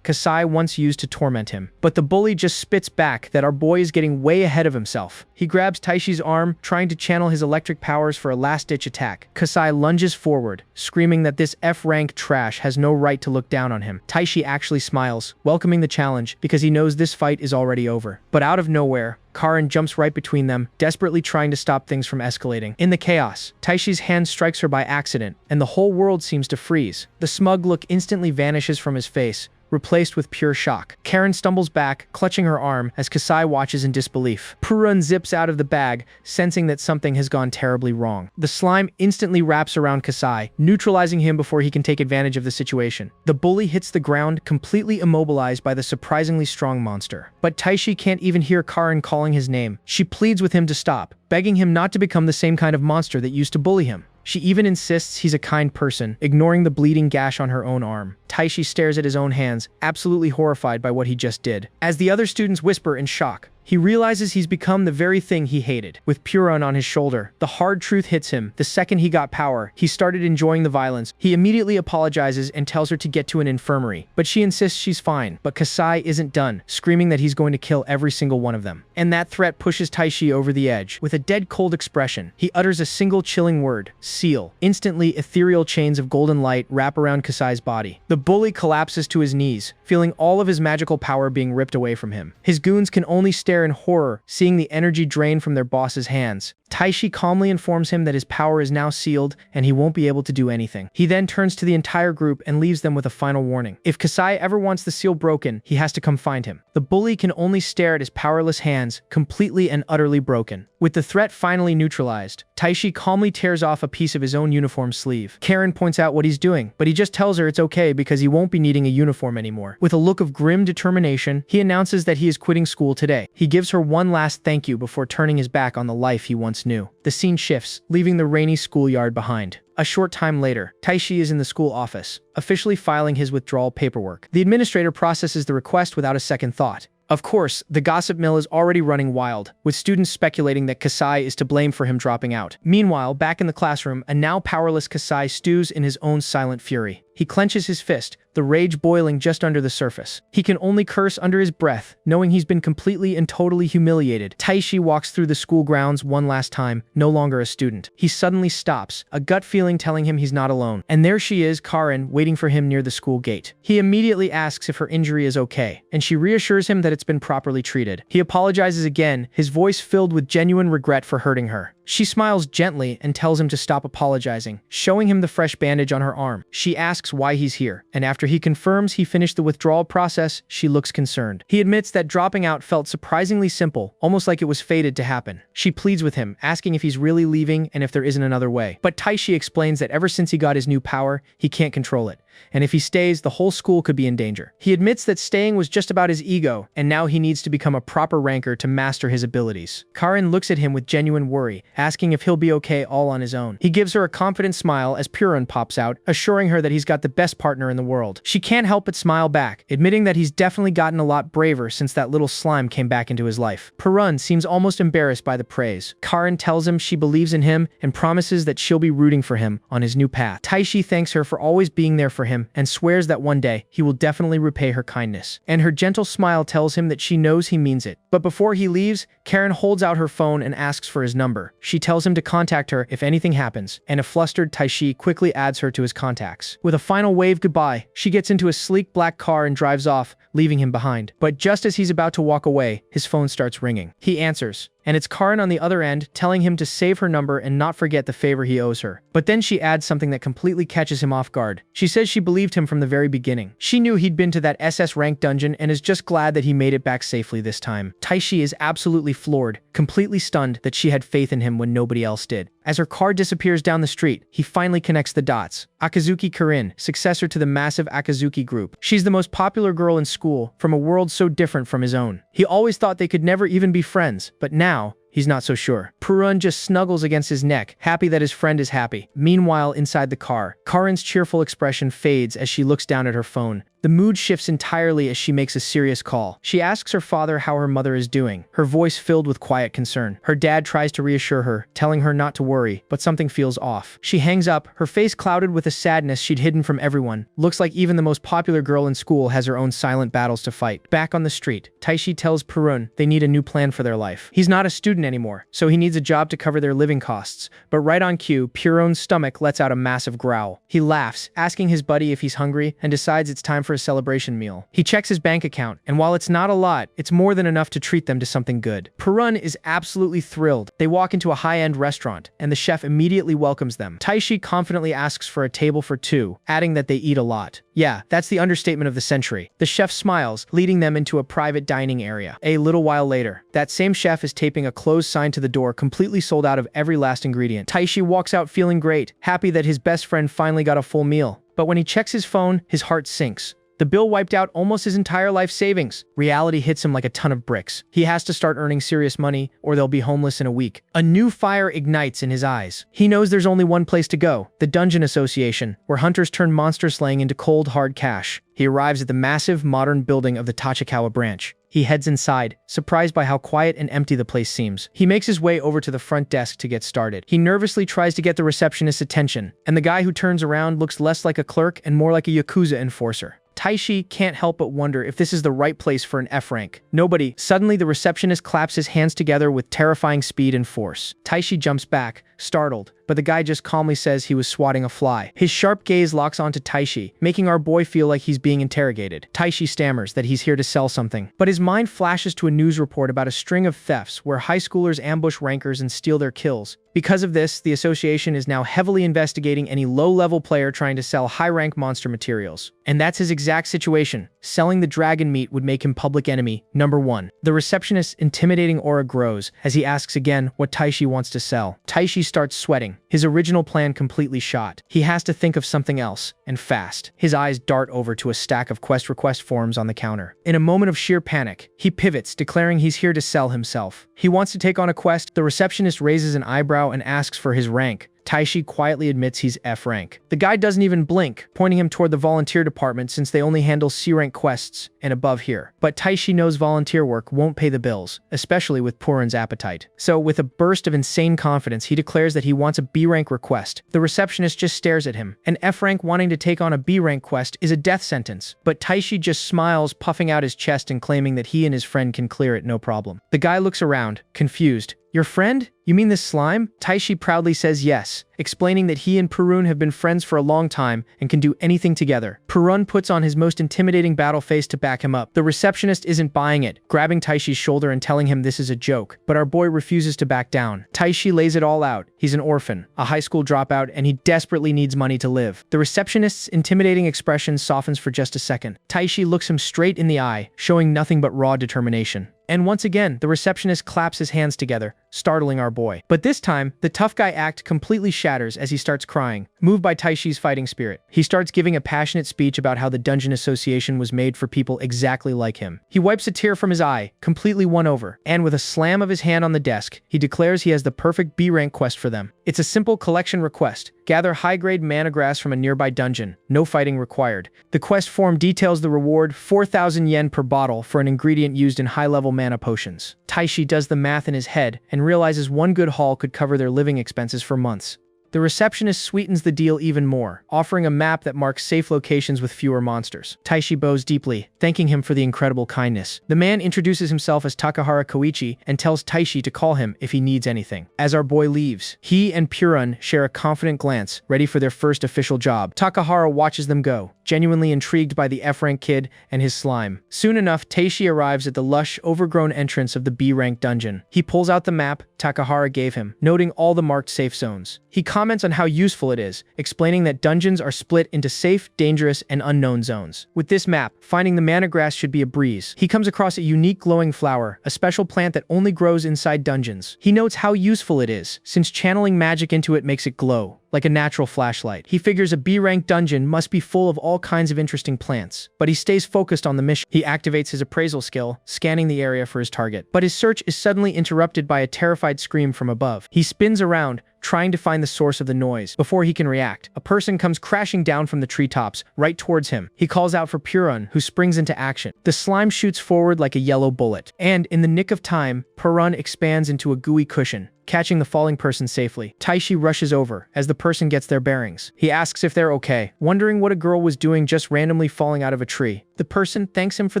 Kasai once used to torment him, but the bully just spits back that our boy is getting way ahead of himself. He grabs Taishi's arm, trying to channel his electric powers for a last-ditch attack. Kasai lunges forward, screaming that this F-rank trash has no right to look down on him. Taishi actually smiles, welcoming the challenge because he knows this fight is already over. But out of nowhere, Karin jumps right between them, desperately trying to stop things from escalating. In the chaos, Taishi's hand strikes her by accident, and the whole world seems to freeze. The smug look instantly vanishes from his face, replaced with pure shock. Karin stumbles back, clutching her arm, as Kasai watches in disbelief. Purun zips out of the bag, sensing that something has gone terribly wrong. The slime instantly wraps around Kasai, neutralizing him before he can take advantage of the situation. The bully hits the ground, completely immobilized by the surprisingly strong monster. But Taishi can't even hear Karin calling his name. She pleads with him to stop, begging him not to become the same kind of monster that used to bully him. She even insists he's a kind person, ignoring the bleeding gash on her own arm. Taishi stares at his own hands, absolutely horrified by what he just did. As the other students whisper in shock, he realizes he's become the very thing he hated. With Purun on his shoulder, the hard truth hits him. The second he got power, he started enjoying the violence. He immediately apologizes and tells her to get to an infirmary, but she insists she's fine. But Kasai isn't done, screaming that he's going to kill every single one of them. And that threat pushes Taishi over the edge. With a dead cold expression, he utters a single chilling word: seal. Instantly, ethereal chains of golden light wrap around Kasai's body. The bully collapses to his knees, feeling all of his magical power being ripped away from him. His goons can only stare in horror, seeing the energy drain from their boss's hands. Taishi calmly informs him that his power is now sealed and he won't be able to do anything. He then turns to the entire group and leaves them with a final warning. If Kasai ever wants the seal broken, he has to come find him. The bully can only stare at his powerless hands, completely and utterly broken. With the threat finally neutralized, Taishi calmly tears off a piece of his own uniform sleeve. Karin points out what he's doing, but he just tells her it's okay because he won't be needing a uniform anymore. With a look of grim determination, he announces that he is quitting school today. He gives her one last thank you before turning his back on the life he once knew. The scene shifts, leaving the rainy schoolyard behind. A short time later, Taishi is in the school office, officially filing his withdrawal paperwork. The administrator processes the request without a second thought. Of course, the gossip mill is already running wild, with students speculating that Kasai is to blame for him dropping out. Meanwhile, back in the classroom, a now powerless Kasai stews in his own silent fury. He clenches his fist, the rage boiling just under the surface. He can only curse under his breath, knowing he's been completely and totally humiliated. Taishi walks through the school grounds one last time, no longer a student. He suddenly stops, a gut feeling telling him he's not alone. And there she is, Karin, waiting for him near the school gate. He immediately asks if her injury is okay, and she reassures him that it's been properly treated. He apologizes again, his voice filled with genuine regret for hurting her. She smiles gently and tells him to stop apologizing, showing him the fresh bandage on her arm. She asks why he's here, and after he confirms he finished the withdrawal process, she looks concerned. He admits that dropping out felt surprisingly simple, almost like it was fated to happen. She pleads with him, asking if he's really leaving and if there isn't another way. But Taishi explains that ever since he got his new power, he can't control it, and if he stays, the whole school could be in danger. He admits that staying was just about his ego, and now he needs to become a proper ranker to master his abilities. Karin looks at him with genuine worry, asking if he'll be okay all on his own. He gives her a confident smile as Purun pops out, assuring her that he's got the best partner in the world. She can't help but smile back, admitting that he's definitely gotten a lot braver since that little slime came back into his life. Purun seems almost embarrassed by the praise. Karin tells him she believes in him and promises that she'll be rooting for him on his new path. Taishi thanks her for always being there for for him and swears that one day he will definitely repay her kindness. And her gentle smile tells him that she knows he means it. But before he leaves, Karen holds out her phone and asks for his number. She tells him to contact her if anything happens, and a flustered Taishi quickly adds her to his contacts. With a final wave goodbye, she gets into a sleek black car and drives off, leaving him behind. But just as he's about to walk away, his phone starts ringing. He answers, and it's Karen on the other end telling him to save her number and not forget the favor he owes her. But then she adds something that completely catches him off guard. She says she believed him from the very beginning. She knew he'd been to that SS rank dungeon and is just glad that he made it back safely this time. Taishi is absolutely floored, completely stunned that she had faith in him when nobody else did. As her car disappears down the street, he finally connects the dots. Akazuki Karin, successor to the massive Akazuki group. She's the most popular girl in school, from a world so different from his own. He always thought they could never even be friends, but now, he's not so sure. Purun just snuggles against his neck, happy that his friend is happy. Meanwhile, inside the car, Karin's cheerful expression fades as she looks down at her phone. The mood shifts entirely as she makes a serious call. She asks her father how her mother is doing, her voice filled with quiet concern. Her dad tries to reassure her, telling her not to worry, but something feels off. She hangs up, her face clouded with a sadness she'd hidden from everyone. Looks like even the most popular girl in school has her own silent battles to fight. Back on the street, Taishi tells Purun they need a new plan for their life. He's not a student anymore, so he needs a job to cover their living costs. But right on cue, Purun's stomach lets out a massive growl. He laughs, asking his buddy if he's hungry, and decides it's time for a celebration meal. He checks his bank account, and while it's not a lot, it's more than enough to treat them to something good. Purun is absolutely thrilled. They walk into a high-end restaurant, and the chef immediately welcomes them. Taishi confidently asks for a table for two, adding that they eat a lot. Yeah, that's the understatement of the century. The chef smiles, leading them into a private dining area. A little while later, that same chef is taping a closed sign to the door completely sold out of every last ingredient. Taishi walks out feeling great, happy that his best friend finally got a full meal. But when he checks his phone, his heart sinks. The bill wiped out almost his entire life savings. Reality hits him like a ton of bricks. He has to start earning serious money, or they'll be homeless in a week. A new fire ignites in his eyes. He knows there's only one place to go, the Dungeon Association, where hunters turn monster slaying into cold, hard cash. He arrives at the massive, modern building of the Tachikawa branch. He heads inside, surprised by how quiet and empty the place seems. He makes his way over to the front desk to get started. He nervously tries to get the receptionist's attention, and the guy who turns around looks less like a clerk and more like a Yakuza enforcer. Taishi can't help but wonder if this is the right place for an F rank. Nobody. Suddenly, the receptionist claps his hands together with terrifying speed and force. Taishi jumps back, startled, but the guy just calmly says he was swatting a fly. His sharp gaze locks onto Taishi, making our boy feel like he's being interrogated. Taishi stammers that he's here to sell something, but his mind flashes to a news report about a string of thefts where high schoolers ambush rankers and steal their kills. Because of this, the association is now heavily investigating any low-level player trying to sell high-rank monster materials. And that's his exact situation. Selling the dragon meat would make him public enemy number 1. The receptionist's intimidating aura grows as he asks again what Taishi wants to sell. Taishi starts sweating, his original plan completely shot. He has to think of something else, and fast. His eyes dart over to a stack of quest request forms on the counter. In a moment of sheer panic, he pivots, declaring he's here to sell himself. He wants to take on a quest. The receptionist raises an eyebrow and asks for his rank. Taishi quietly admits he's F rank. The guy doesn't even blink, pointing him toward the volunteer department since they only handle C rank quests and above here. But Taishi knows volunteer work won't pay the bills, especially with Purun's appetite. So with a burst of insane confidence, he declares that he wants a B rank request. The receptionist just stares at him. An F rank wanting to take on a B rank quest is a death sentence, but Taishi just smiles, puffing out his chest and claiming that he and his friend can clear it no problem. The guy looks around, confused. Your friend? You mean this slime? Taishi proudly says yes, explaining that he and Purun have been friends for a long time and can do anything together. Purun puts on his most intimidating battle face to back him up. The receptionist isn't buying it, grabbing Taishi's shoulder and telling him this is a joke, but our boy refuses to back down. Taishi lays it all out. He's an orphan, a high school dropout, and he desperately needs money to live. The receptionist's intimidating expression softens for just a second. Taishi looks him straight in the eye, showing nothing but raw determination. And once again, the receptionist claps his hands together, startling our boy. But this time, the tough guy act completely shatters as he starts crying, moved by Taishi's fighting spirit. He starts giving a passionate speech about how the Dungeon Association was made for people exactly like him. He wipes a tear from his eye, completely won over, and with a slam of his hand on the desk, he declares he has the perfect B-rank quest for them. It's a simple collection request. Gather high-grade mana grass from a nearby dungeon. No fighting required. The quest form details the reward 4,000 yen per bottle for an ingredient used in high-level mana potions. Taishi does the math in his head and realizes one good haul could cover their living expenses for months. The receptionist sweetens the deal even more, offering a map that marks safe locations with fewer monsters. Taishi bows deeply, thanking him for the incredible kindness. The man introduces himself as Takahara Koichi and tells Taishi to call him if he needs anything. As our boy leaves, he and Purun share a confident glance, ready for their first official job. Takahara watches them go, genuinely intrigued by the F-rank kid and his slime. Soon enough, Taishi arrives at the lush, overgrown entrance of the B-rank dungeon. He pulls out the map Takahara gave him, noting all the marked safe zones. He comments on how useful it is, explaining that dungeons are split into safe, dangerous, and unknown zones. With this map, finding the mana grass should be a breeze. He comes across a unique glowing flower, a special plant that only grows inside dungeons. He notes how useful it is, since channeling magic into it makes it glow like a natural flashlight. He figures a B-rank dungeon must be full of all kinds of interesting plants, but he stays focused on the mission. He activates his appraisal skill, scanning the area for his target. But his search is suddenly interrupted by a terrified scream from above. He spins around, trying to find the source of the noise. Before he can react, a person comes crashing down from the treetops, right towards him. He calls out for Purun, who springs into action. The slime shoots forward like a yellow bullet, and in the nick of time, Purun expands into a gooey cushion, catching the falling person safely. Taishi rushes over as the person gets their bearings. He asks if they're okay, wondering what a girl was doing just randomly falling out of a tree. The person thanks him for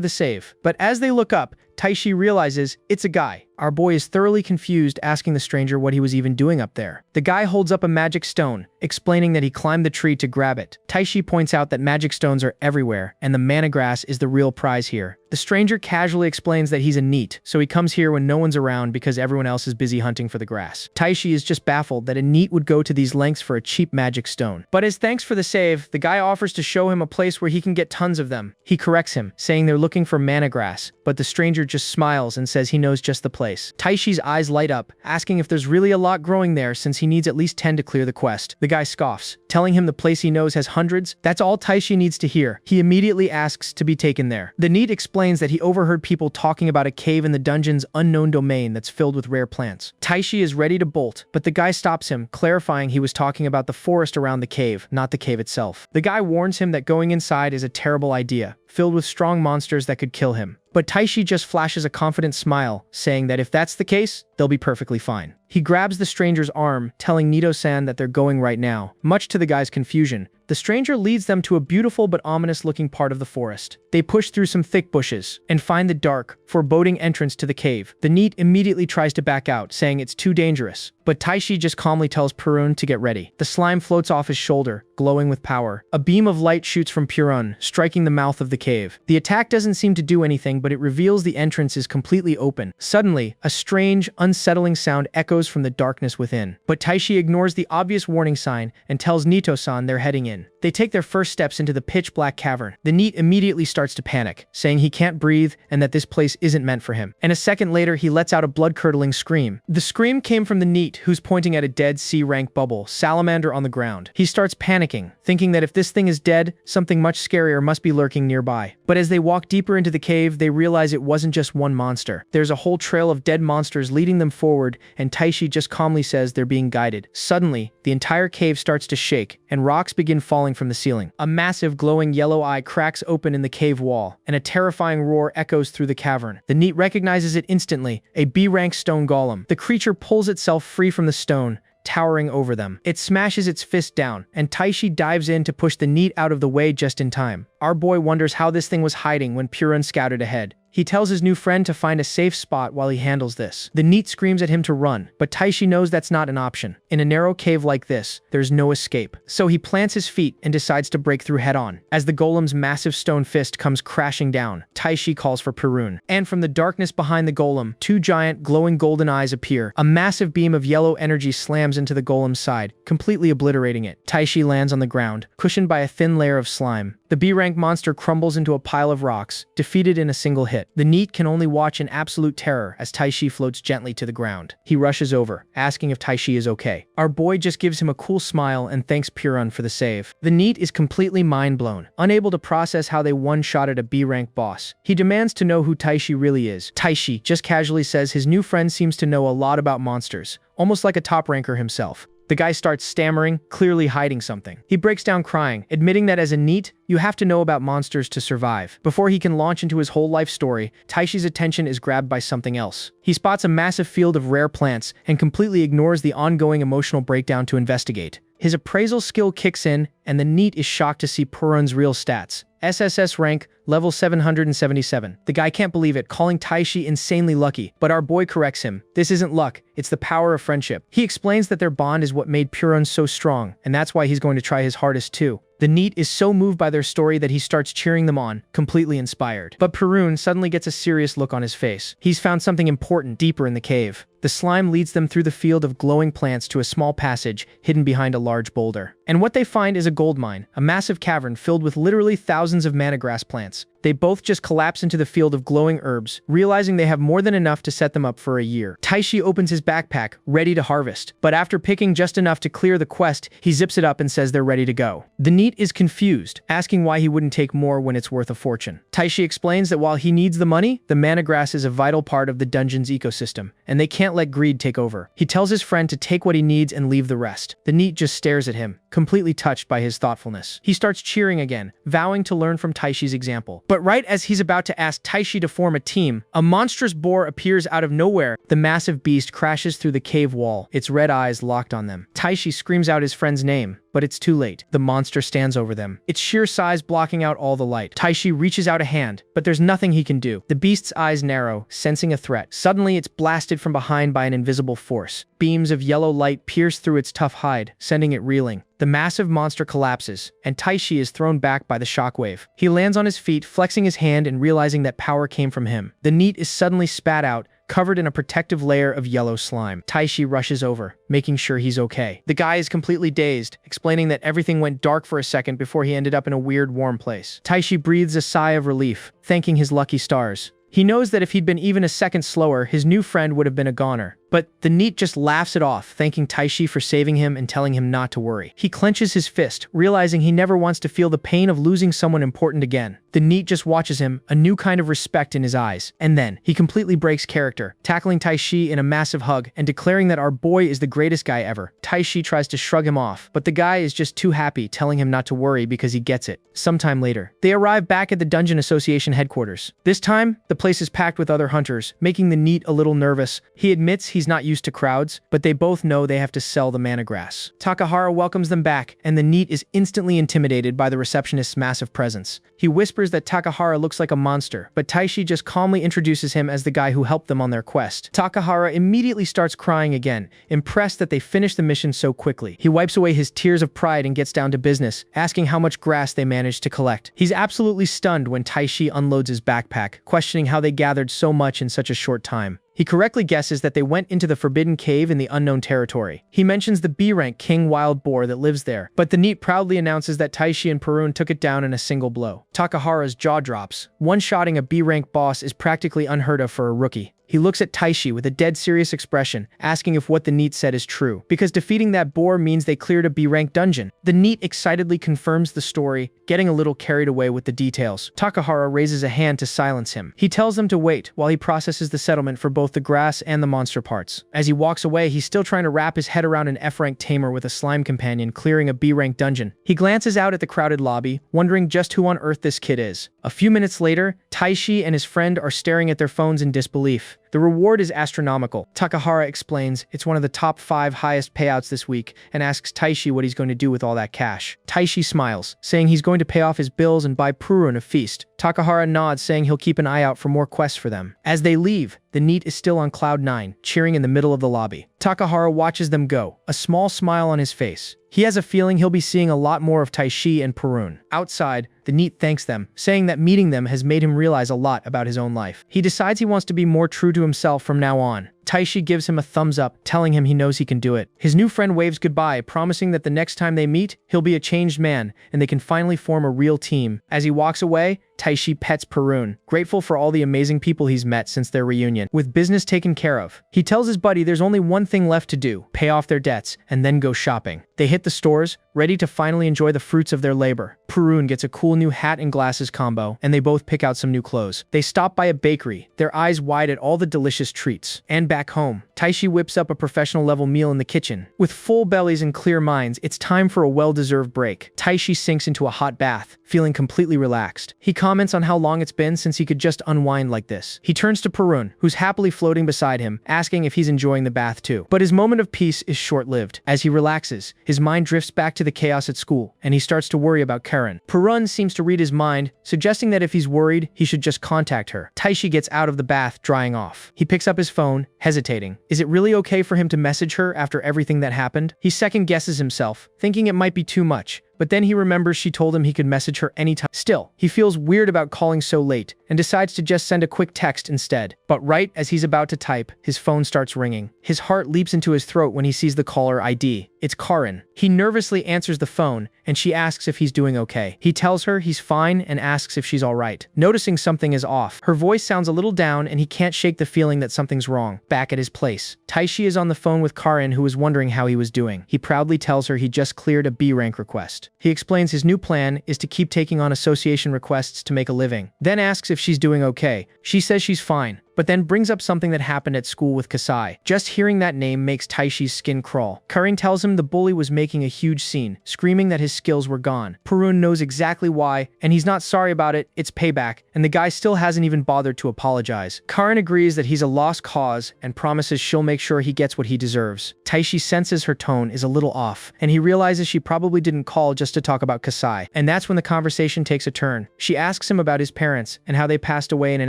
the save, but as they look up, Taishi realizes it's a guy. Our boy is thoroughly confused, asking the stranger what he was even doing up there. The guy holds up a magic stone, explaining that he climbed the tree to grab it. Taishi points out that magic stones are everywhere, and the mana grass is the real prize here. The stranger casually explains that he's a NEET, so he comes here when no one's around because everyone else is busy hunting for the grass. Taishi is just baffled that a NEET would go to these lengths for a cheap magic stone. But as thanks for the save, the guy offers to show him a place where he can get tons of them. He corrects him, saying they're looking for mana grass, but the stranger just smiles and says he knows just the place. Taishi's eyes light up, asking if there's really a lot growing there since he needs at least 10 to clear the quest. The guy scoffs, telling him the place he knows has hundreds. That's all Taishi needs to hear. He immediately asks to be taken there. The NEET explains that he overheard people talking about a cave in the dungeon's unknown domain that's filled with rare plants. Taishi is ready to bolt, but the guy stops him, clarifying he was talking about the forest around the cave, not the cave itself. The guy warns him that going inside is a terrible idea, filled with strong monsters that could kill him. But Taishi just flashes a confident smile, saying that if that's the case, they'll be perfectly fine. He grabs the stranger's arm, telling Nito-san that they're going right now. Much to the guy's confusion, the stranger leads them to a beautiful but ominous-looking part of the forest. They push through some thick bushes and find the dark, foreboding entrance to the cave. The NEET immediately tries to back out, saying it's too dangerous, but Taishi just calmly tells Purun to get ready. The slime floats off his shoulder, glowing with power. A beam of light shoots from Purun, striking the mouth of the cave. The attack doesn't seem to do anything, but it reveals the entrance is completely open. Suddenly, a strange, unsettling sound echoes from the darkness within. But Taishi ignores the obvious warning sign and tells Nito-san they're heading in. They take their first steps into the pitch-black cavern. The NEET immediately starts to panic, saying he can't breathe and that this place isn't meant for him. And a second later, he lets out a blood-curdling scream. The scream came from the NEET, who's pointing at a dead C-rank bubble, salamander on the ground. He starts panicking, thinking that if this thing is dead, something much scarier must be lurking nearby. But as they walk deeper into the cave, they realize it wasn't just one monster. There's a whole trail of dead monsters leading them forward, and Taishi just calmly says they're being guided. Suddenly, the entire cave starts to shake, and rocks begin falling from the ceiling. A massive glowing yellow eye cracks open in the cave wall, and a terrifying roar echoes through the cavern. The NEET recognizes it instantly, a B-rank stone golem. The creature pulls itself free from the stone, towering over them. It smashes its fist down, and Taishi dives in to push the NEET out of the way just in time. Our boy wonders how this thing was hiding when Purun scouted ahead. He tells his new friend to find a safe spot while he handles this. The NEET screams at him to run, but Taishi knows that's not an option. In a narrow cave like this, there's no escape. So he plants his feet and decides to break through head-on. As the golem's massive stone fist comes crashing down, Taishi calls for Purun. And from the darkness behind the golem, two giant, glowing golden eyes appear. A massive beam of yellow energy slams into the golem's side, completely obliterating it. Taishi lands on the ground, cushioned by a thin layer of slime. The B-rank monster crumbles into a pile of rocks, defeated in a single hit. The NEET can only watch in absolute terror as Taishi floats gently to the ground. He rushes over, asking if Taishi is okay. Our boy just gives him a cool smile and thanks Purun for the save. The NEET is completely mind-blown, unable to process how they one-shotted a B-rank boss. He demands to know who Taishi really is. Taishi just casually says his new friend seems to know a lot about monsters, almost like a top-ranker himself. The guy starts stammering, clearly hiding something. He breaks down crying, admitting that as a NEET, you have to know about monsters to survive. Before he can launch into his whole life story, Taishi's attention is grabbed by something else. He spots a massive field of rare plants and completely ignores the ongoing emotional breakdown to investigate. His appraisal skill kicks in, and the NEET is shocked to see Perun's real stats. SSS rank, level 777. The guy can't believe it, calling Taishi insanely lucky, but our boy corrects him. This isn't luck, it's the power of friendship. He explains that their bond is what made Perun so strong, and that's why he's going to try his hardest too. The NEET is so moved by their story that he starts cheering them on, completely inspired. But Perun suddenly gets a serious look on his face. He's found something important deeper in the cave. The slime leads them through the field of glowing plants to a small passage hidden behind a large boulder. And what they find is a gold mine, a massive cavern filled with literally thousands of mana grass plants. They both just collapse into the field of glowing herbs, realizing they have more than enough to set them up for a year. Taishi opens his backpack, ready to harvest, but after picking just enough to clear the quest, he zips it up and says they're ready to go. The NEET is confused, asking why he wouldn't take more when it's worth a fortune. Taishi explains that while he needs the money, the mana grass is a vital part of the dungeon's ecosystem, and they can't let greed take over. He tells his friend to take what he needs and leave the rest. The NEET just stares at him, completely touched by his thoughtfulness. He starts cheering again, vowing to learn from Taishi's example. But right as he's about to ask Taishi to form a team, a monstrous boar appears out of nowhere. The massive beast crashes through the cave wall, its red eyes locked on them. Taishi screams out his friend's name, but it's too late. The monster stands over them, its sheer size blocking out all the light. Taishi reaches out a hand, but there's nothing he can do. The beast's eyes narrow, sensing a threat. Suddenly, it's blasted from behind by an invisible force. Beams of yellow light pierce through its tough hide, sending it reeling. The massive monster collapses, and Taishi is thrown back by the shockwave. He lands on his feet, flexing his hand and realizing that power came from him. The NEET is suddenly spat out, covered in a protective layer of yellow slime. Taishi rushes over, making sure he's okay. The guy is completely dazed, explaining that everything went dark for a second before he ended up in a weird warm place. Taishi breathes a sigh of relief, thanking his lucky stars. He knows that if he'd been even a second slower, his new friend would have been a goner. But the NEET just laughs it off, thanking Taishi for saving him and telling him not to worry. He clenches his fist, realizing he never wants to feel the pain of losing someone important again. The NEET just watches him, a new kind of respect in his eyes. And then, he completely breaks character, tackling Taishi in a massive hug and declaring that our boy is the greatest guy ever. Taishi tries to shrug him off, but the guy is just too happy, telling him not to worry because he gets it. Sometime later, they arrive back at the Dungeon Association headquarters. This time, the place is packed with other hunters, making the NEET a little nervous. He admits he's not used to crowds, but they both know they have to sell the mana grass. Takahara welcomes them back, and the NEET is instantly intimidated by the receptionist's massive presence. He whispers that Takahara looks like a monster, but Taishi just calmly introduces him as the guy who helped them on their quest. Takahara immediately starts crying again, impressed that they finished the mission so quickly. He wipes away his tears of pride and gets down to business, asking how much grass they managed to collect. He's absolutely stunned when Taishi unloads his backpack, questioning how they gathered so much in such a short time. He correctly guesses that they went into the Forbidden Cave in the unknown territory. He mentions the B-rank king wild boar that lives there, but the NEET proudly announces that Taishi and Perun took it down in a single blow. Takahara's jaw drops. One-shotting a B-rank boss is practically unheard of for a rookie. He looks at Taishi with a dead serious expression, asking if what the NEET said is true, because defeating that boar means they cleared a B-rank dungeon. The NEET excitedly confirms the story, getting a little carried away with the details. Takahara raises a hand to silence him. He tells them to wait while he processes the settlement for both the grass and the monster parts. As he walks away, he's still trying to wrap his head around an F-rank tamer with a slime companion clearing a B-rank dungeon. He glances out at the crowded lobby, wondering just who on earth this kid is. A few minutes later, Taishi and his friend are staring at their phones in disbelief. The reward is astronomical. Takahara explains it's one of the top 5 highest payouts this week and asks Taishi what he's going to do with all that cash. Taishi smiles, saying he's going to pay off his bills and buy Perun a feast. Takahara nods, saying he'll keep an eye out for more quests for them. As they leave, the NEET is still on cloud 9, cheering in the middle of the lobby. Takahara watches them go, a small smile on his face. He has a feeling he'll be seeing a lot more of Taishi and Perun. Outside, the NEET thanks them, saying that meeting them has made him realize a lot about his own life. He decides he wants to be more true to himself from now on. Taishi gives him a thumbs up, telling him he knows he can do it. His new friend waves goodbye, promising that the next time they meet, he'll be a changed man, and they can finally form a real team. As he walks away, Taishi pets Perun, grateful for all the amazing people he's met since their reunion. With business taken care of, he tells his buddy there's only one thing left to do, pay off their debts, and then go shopping. They hit the stores, ready to finally enjoy the fruits of their labor. Perun gets a cool new hat and glasses combo, and they both pick out some new clothes. They stop by a bakery, their eyes wide at all the delicious treats. And Back home, Taishi whips up a professional-level meal in the kitchen. With full bellies and clear minds, it's time for a well-deserved break. Taishi sinks into a hot bath, feeling completely relaxed. He comments on how long it's been since he could just unwind like this. He turns to Perun, who's happily floating beside him, asking if he's enjoying the bath too. But his moment of peace is short-lived. As he relaxes, his mind drifts back to the chaos at school, and he starts to worry about Karen. Perun seems to read his mind, suggesting that if he's worried, he should just contact her. Taishi gets out of the bath, drying off. He picks up his phone, hesitating. Is it really okay for him to message her after everything that happened? He second-guesses himself, thinking it might be too much. But then he remembers she told him he could message her anytime. Still, he feels weird about calling so late and decides to just send a quick text instead. But right as he's about to type, his phone starts ringing. His heart leaps into his throat when he sees the caller ID. It's Karen. He nervously answers the phone, and she asks if he's doing okay. He tells her he's fine and asks if she's alright. Noticing something is off, her voice sounds a little down and he can't shake the feeling that something's wrong. Back at his place, Taishi is on the phone with Karen, who is wondering how he was doing. He proudly tells her he just cleared a B rank request. He explains his new plan is to keep taking on association requests to make a living. Then asks if she's doing okay. She says she's fine, but then brings up something that happened at school with Kasai. Just hearing that name makes Taishi's skin crawl. Karen tells him the bully was making a huge scene, screaming that his skills were gone. Perun knows exactly why, and he's not sorry about it, it's payback, and the guy still hasn't even bothered to apologize. Karen agrees that he's a lost cause and promises she'll make sure he gets what he deserves. Taishi senses her tone is a little off, and he realizes she probably didn't call just to talk about Kasai. And that's when the conversation takes a turn. She asks him about his parents and how they passed away in an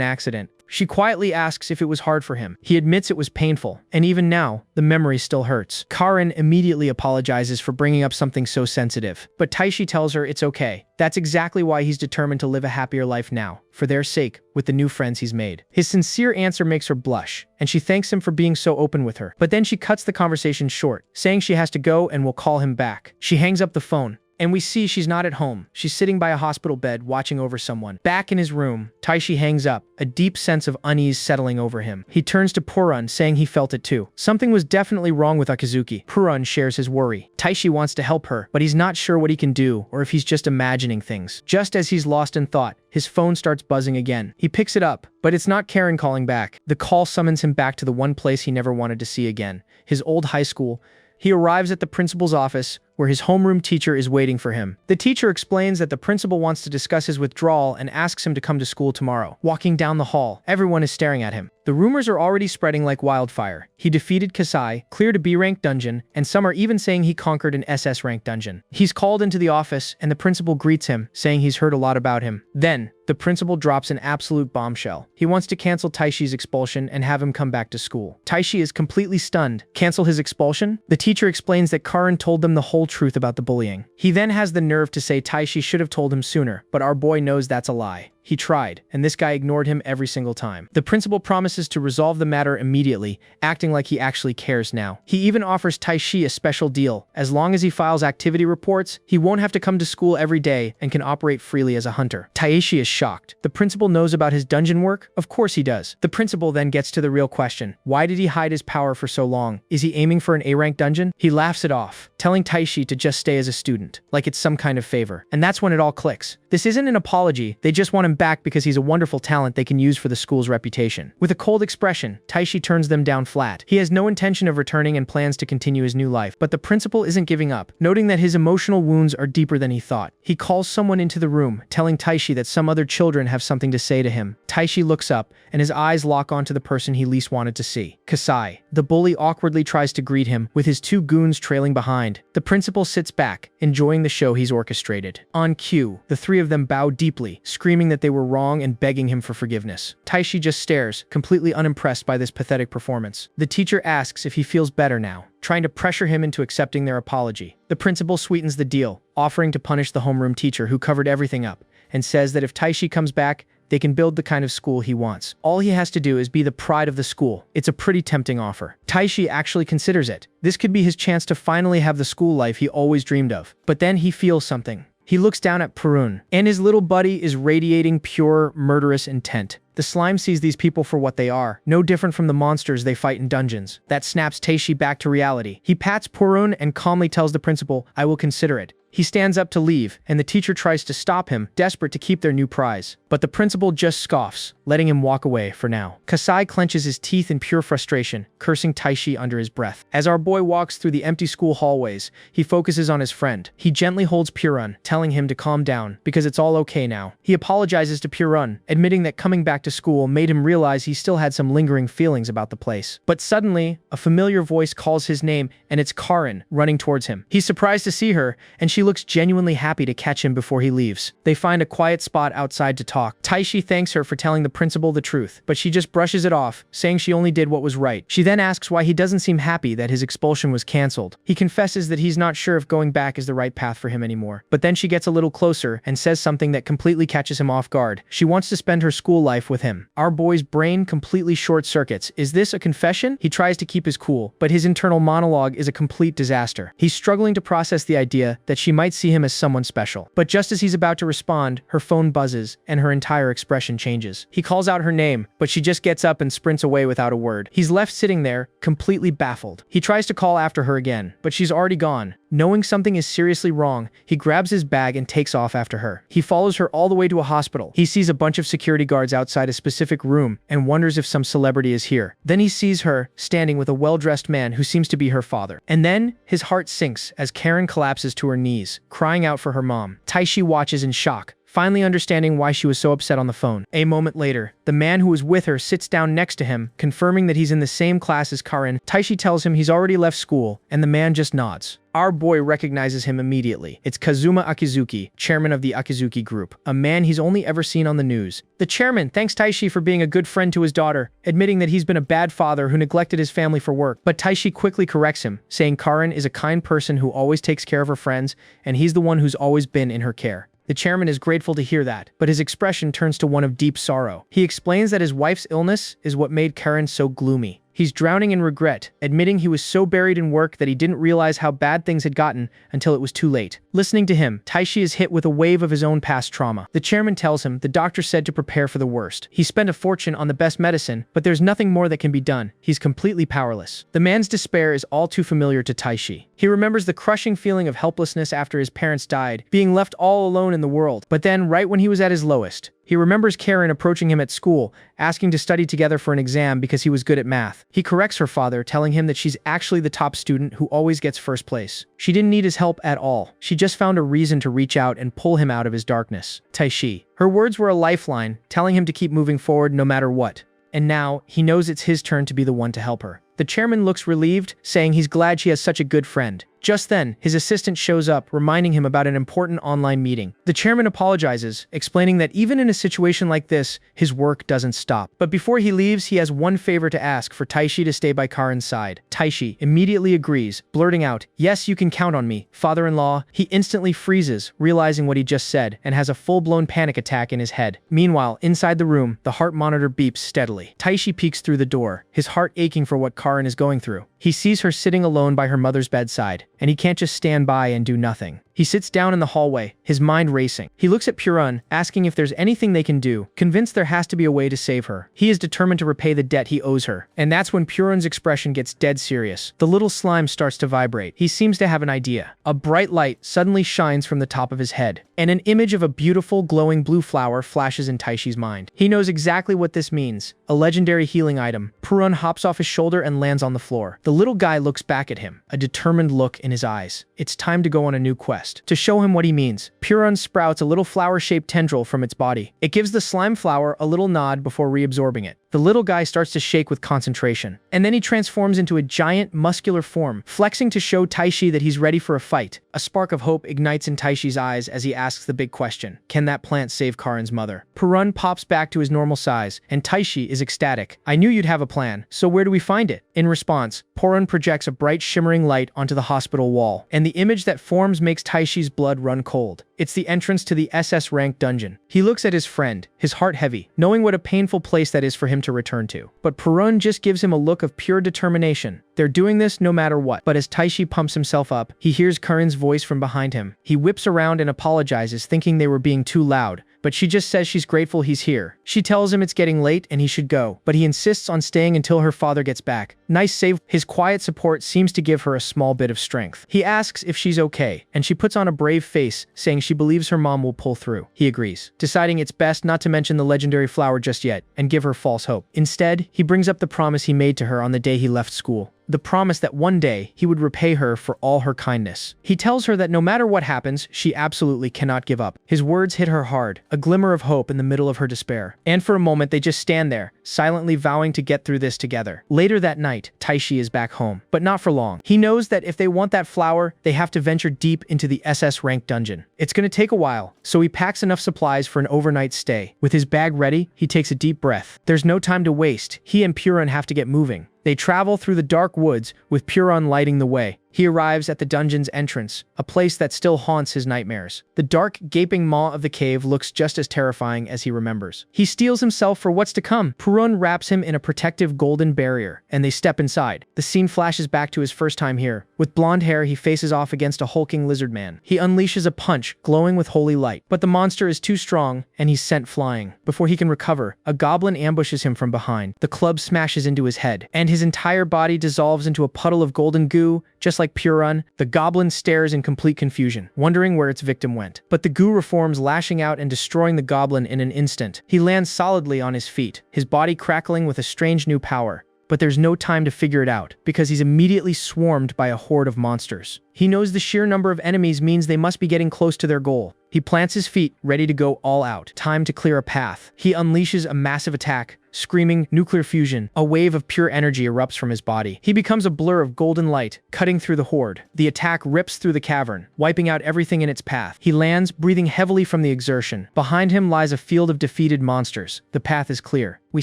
accident. She quietly asks if it was hard for him. He admits it was painful, and even now, the memory still hurts. Karen immediately apologizes for bringing up something so sensitive, but Taishi tells her it's okay. That's exactly why he's determined to live a happier life now, for their sake, with the new friends he's made. His sincere answer makes her blush, and she thanks him for being so open with her. But then she cuts the conversation short, saying she has to go and will call him back. She hangs up the phone, and we see she's not at home. She's sitting by a hospital bed watching over someone. Back in his room, Taishi hangs up, a deep sense of unease settling over him. He turns to Purun, saying he felt it too. Something was definitely wrong with Akizuki. Purun shares his worry. Taishi wants to help her, but he's not sure what he can do or if he's just imagining things. Just as he's lost in thought, his phone starts buzzing again. He picks it up, but it's not Karen calling back. The call summons him back to the one place he never wanted to see again, his old high school. He arrives at the principal's office, where his homeroom teacher is waiting for him. The teacher explains that the principal wants to discuss his withdrawal and asks him to come to school tomorrow. Walking down the hall, everyone is staring at him. The rumors are already spreading like wildfire. He defeated Kasai, cleared a B-rank dungeon, and some are even saying he conquered an SS-rank dungeon. He's called into the office, and the principal greets him, saying he's heard a lot about him. Then, the principal drops an absolute bombshell. He wants to cancel Taishi's expulsion and have him come back to school. Taishi is completely stunned. Cancel his expulsion? The teacher explains that Karen told them the whole truth about the bullying. He then has the nerve to say Taishi should have told him sooner, but our boy knows that's a lie. He tried, and this guy ignored him every single time. The principal promises to resolve the matter immediately, acting like he actually cares now. He even offers Taishi a special deal. As long as he files activity reports, he won't have to come to school every day and can operate freely as a hunter. Taishi is shocked. The principal knows about his dungeon work? Of course he does. The principal then gets to the real question. Why did he hide his power for so long? Is he aiming for an A-rank dungeon? He laughs it off, telling Taishi to just stay as a student, like it's some kind of favor. And that's when it all clicks. This isn't an apology, they just want him back because he's a wonderful talent they can use for the school's reputation. With a cold expression, Taishi turns them down flat. He has no intention of returning and plans to continue his new life, but the principal isn't giving up, noting that his emotional wounds are deeper than he thought. He calls someone into the room, telling Taishi that some other children have something to say to him. Taishi looks up, and his eyes lock onto the person he least wanted to see. Kasai. The bully awkwardly tries to greet him, with his two goons trailing behind. The principal sits back, enjoying the show he's orchestrated. On cue, the three of them bow deeply, screaming that they were wrong and begging him for forgiveness. Taishi just stares, completely unimpressed by this pathetic performance. The teacher asks if he feels better now, trying to pressure him into accepting their apology. The principal sweetens the deal, offering to punish the homeroom teacher who covered everything up, and says that if Taishi comes back, they can build the kind of school he wants. All he has to do is be the pride of the school. It's a pretty tempting offer. Taishi actually considers it. This could be his chance to finally have the school life he always dreamed of. But then he feels something. He looks down at Purun, and his little buddy is radiating pure, murderous intent. The slime sees these people for what they are, no different from the monsters they fight in dungeons. That snaps Taishi back to reality. He pats Purun and calmly tells the principal, "I will consider it." He stands up to leave, and the teacher tries to stop him, desperate to keep their new prize. But the principal just scoffs, letting him walk away for now. Kasai clenches his teeth in pure frustration, cursing Taishi under his breath. As our boy walks through the empty school hallways, he focuses on his friend. He gently holds Purun, telling him to calm down, because it's all okay now. He apologizes to Purun, admitting that coming back to school made him realize he still had some lingering feelings about the place. But suddenly, a familiar voice calls his name, and it's Karin, running towards him. He's surprised to see her, and she looks genuinely happy to catch him before he leaves. They find a quiet spot outside to talk. Taishi thanks her for telling the principal the truth, but she just brushes it off, saying she only did what was right. She then asks why he doesn't seem happy that his expulsion was cancelled. He confesses that he's not sure if going back is the right path for him anymore. But then she gets a little closer and says something that completely catches him off guard. She wants to spend her school life with him. Our boy's brain completely short-circuits. Is this a confession? He tries to keep his cool, but his internal monologue is a complete disaster. He's struggling to process the idea that she might see him as someone special. But just as he's about to respond, her phone buzzes, and her entire expression changes. He calls out her name, but she just gets up and sprints away without a word. He's left sitting there, completely baffled. He tries to call after her again, but she's already gone. Knowing something is seriously wrong, he grabs his bag and takes off after her. He follows her all the way to a hospital. He sees a bunch of security guards outside a specific room and wonders if some celebrity is here. Then he sees her, standing with a well-dressed man who seems to be her father. And then, his heart sinks as Karen collapses to her knees, crying out for her mom. Taishi watches in shock, finally understanding why she was so upset on the phone. A moment later, the man who was with her sits down next to him, confirming that he's in the same class as Karin. Taishi tells him he's already left school, and the man just nods. Our boy recognizes him immediately. It's Kazuma Akizuki, chairman of the Akizuki Group, a man he's only ever seen on the news. The chairman thanks Taishi for being a good friend to his daughter, admitting that he's been a bad father who neglected his family for work. But Taishi quickly corrects him, saying Karin is a kind person who always takes care of her friends, and he's the one who's always been in her care. The chairman is grateful to hear that, but his expression turns to one of deep sorrow. He explains that his wife's illness is what made Karen so gloomy. He's drowning in regret, admitting he was so buried in work that he didn't realize how bad things had gotten until it was too late. Listening to him, Taishi is hit with a wave of his own past trauma. The chairman tells him the doctor said to prepare for the worst. He spent a fortune on the best medicine, but there's nothing more that can be done. He's completely powerless. The man's despair is all too familiar to Taishi. He remembers the crushing feeling of helplessness after his parents died, being left all alone in the world. But then, right when he was at his lowest, he remembers Karen approaching him at school, asking to study together for an exam because he was good at math. He corrects her father, telling him that she's actually the top student who always gets first place. She didn't need his help at all. She just found a reason to reach out and pull him out of his darkness. Taishi. Her words were a lifeline, telling him to keep moving forward no matter what. And now, he knows it's his turn to be the one to help her. The chairman looks relieved, saying he's glad she has such a good friend. Just then, his assistant shows up, reminding him about an important online meeting. The chairman apologizes, explaining that even in a situation like this, his work doesn't stop. But before he leaves, he has one favor to ask for Taishi to stay by Karin's side. Taishi immediately agrees, blurting out, "Yes, you can count on me, father-in-law." He instantly freezes, realizing what he just said, and has a full-blown panic attack in his head. Meanwhile, inside the room, the heart monitor beeps steadily. Taishi peeks through the door, his heart aching for what Karin is going through. He sees her sitting alone by her mother's bedside, and he can't just stand by and do nothing. He sits down in the hallway, his mind racing. He looks at Purun, asking if there's anything they can do, convinced there has to be a way to save her. He is determined to repay the debt he owes her. And that's when Purun's expression gets dead serious. The little slime starts to vibrate. He seems to have an idea. A bright light suddenly shines from the top of his head, and an image of a beautiful, glowing blue flower flashes in Taishi's mind. He knows exactly what this means. A legendary healing item. Purun hops off his shoulder and lands on the floor. The little guy looks back at him, a determined look in his eyes. It's time to go on a new quest. To show him what he means, Purun sprouts a little flower-shaped tendril from its body. It gives the slime flower a little nod before reabsorbing it. The little guy starts to shake with concentration, and then he transforms into a giant, muscular form, flexing to show Taishi that he's ready for a fight. A spark of hope ignites in Taishi's eyes as he asks the big question: can that plant save Karin's mother? Purun pops back to his normal size, and Taishi is ecstatic. "I knew you'd have a plan, so where do we find it?" In response, Purun projects a bright shimmering light onto the hospital wall, and the image that forms makes Taishi's blood run cold. It's the entrance to the SS rank dungeon. He looks at his friend, his heart heavy, knowing what a painful place that is for him to return to. But Purun just gives him a look of pure determination. They're doing this no matter what. But as Taishi pumps himself up, he hears Karin's voice from behind him. He whips around and apologizes, thinking they were being too loud, but she just says she's grateful he's here. She tells him it's getting late and he should go, but he insists on staying until her father gets back. Nice save. His quiet support seems to give her a small bit of strength. He asks if she's okay, and she puts on a brave face, saying she believes her mom will pull through. He agrees, deciding it's best not to mention the legendary flower just yet and give her false hope. Instead, he brings up the promise he made to her on the day he left school. The promise that one day he would repay her for all her kindness. He tells her that no matter what happens, she absolutely cannot give up. His words hit her hard, a glimmer of hope in the middle of her despair. And for a moment, they just stand there, silently vowing to get through this together. Later that night, Taishi is back home, but not for long. He knows that if they want that flower, they have to venture deep into the SS rank dungeon. It's going to take a while, so he packs enough supplies for an overnight stay. With his bag ready, he takes a deep breath. There's no time to waste. He and Puron have to get moving. They travel through the dark woods, with Puron lighting the way. He arrives at the dungeon's entrance, a place that still haunts his nightmares. The dark, gaping maw of the cave looks just as terrifying as he remembers. He steels himself for what's to come. Puron wraps him in a protective golden barrier, and they step inside. The scene flashes back to his first time here. With blonde hair, he faces off against a hulking lizard man. He unleashes a punch, glowing with holy light. But the monster is too strong, and he's sent flying. Before he can recover, a goblin ambushes him from behind. The club smashes into his head, and his entire body dissolves into a puddle of golden goo, just like Puron. The goblin stares in complete confusion, wondering where its victim went. But the goo reforms, lashing out and destroying the goblin in an instant. He lands solidly on his feet, his body crackling with a strange new power. But there's no time to figure it out, because he's immediately swarmed by a horde of monsters. He knows the sheer number of enemies means they must be getting close to their goal. He plants his feet, ready to go all out. Time to clear a path. He unleashes a massive attack, screaming nuclear fusion. A wave of pure energy erupts from his body. He becomes a blur of golden light, cutting through the horde. The attack rips through the cavern, wiping out everything in its path. He lands, breathing heavily from the exertion. Behind him lies a field of defeated monsters. The path is clear. We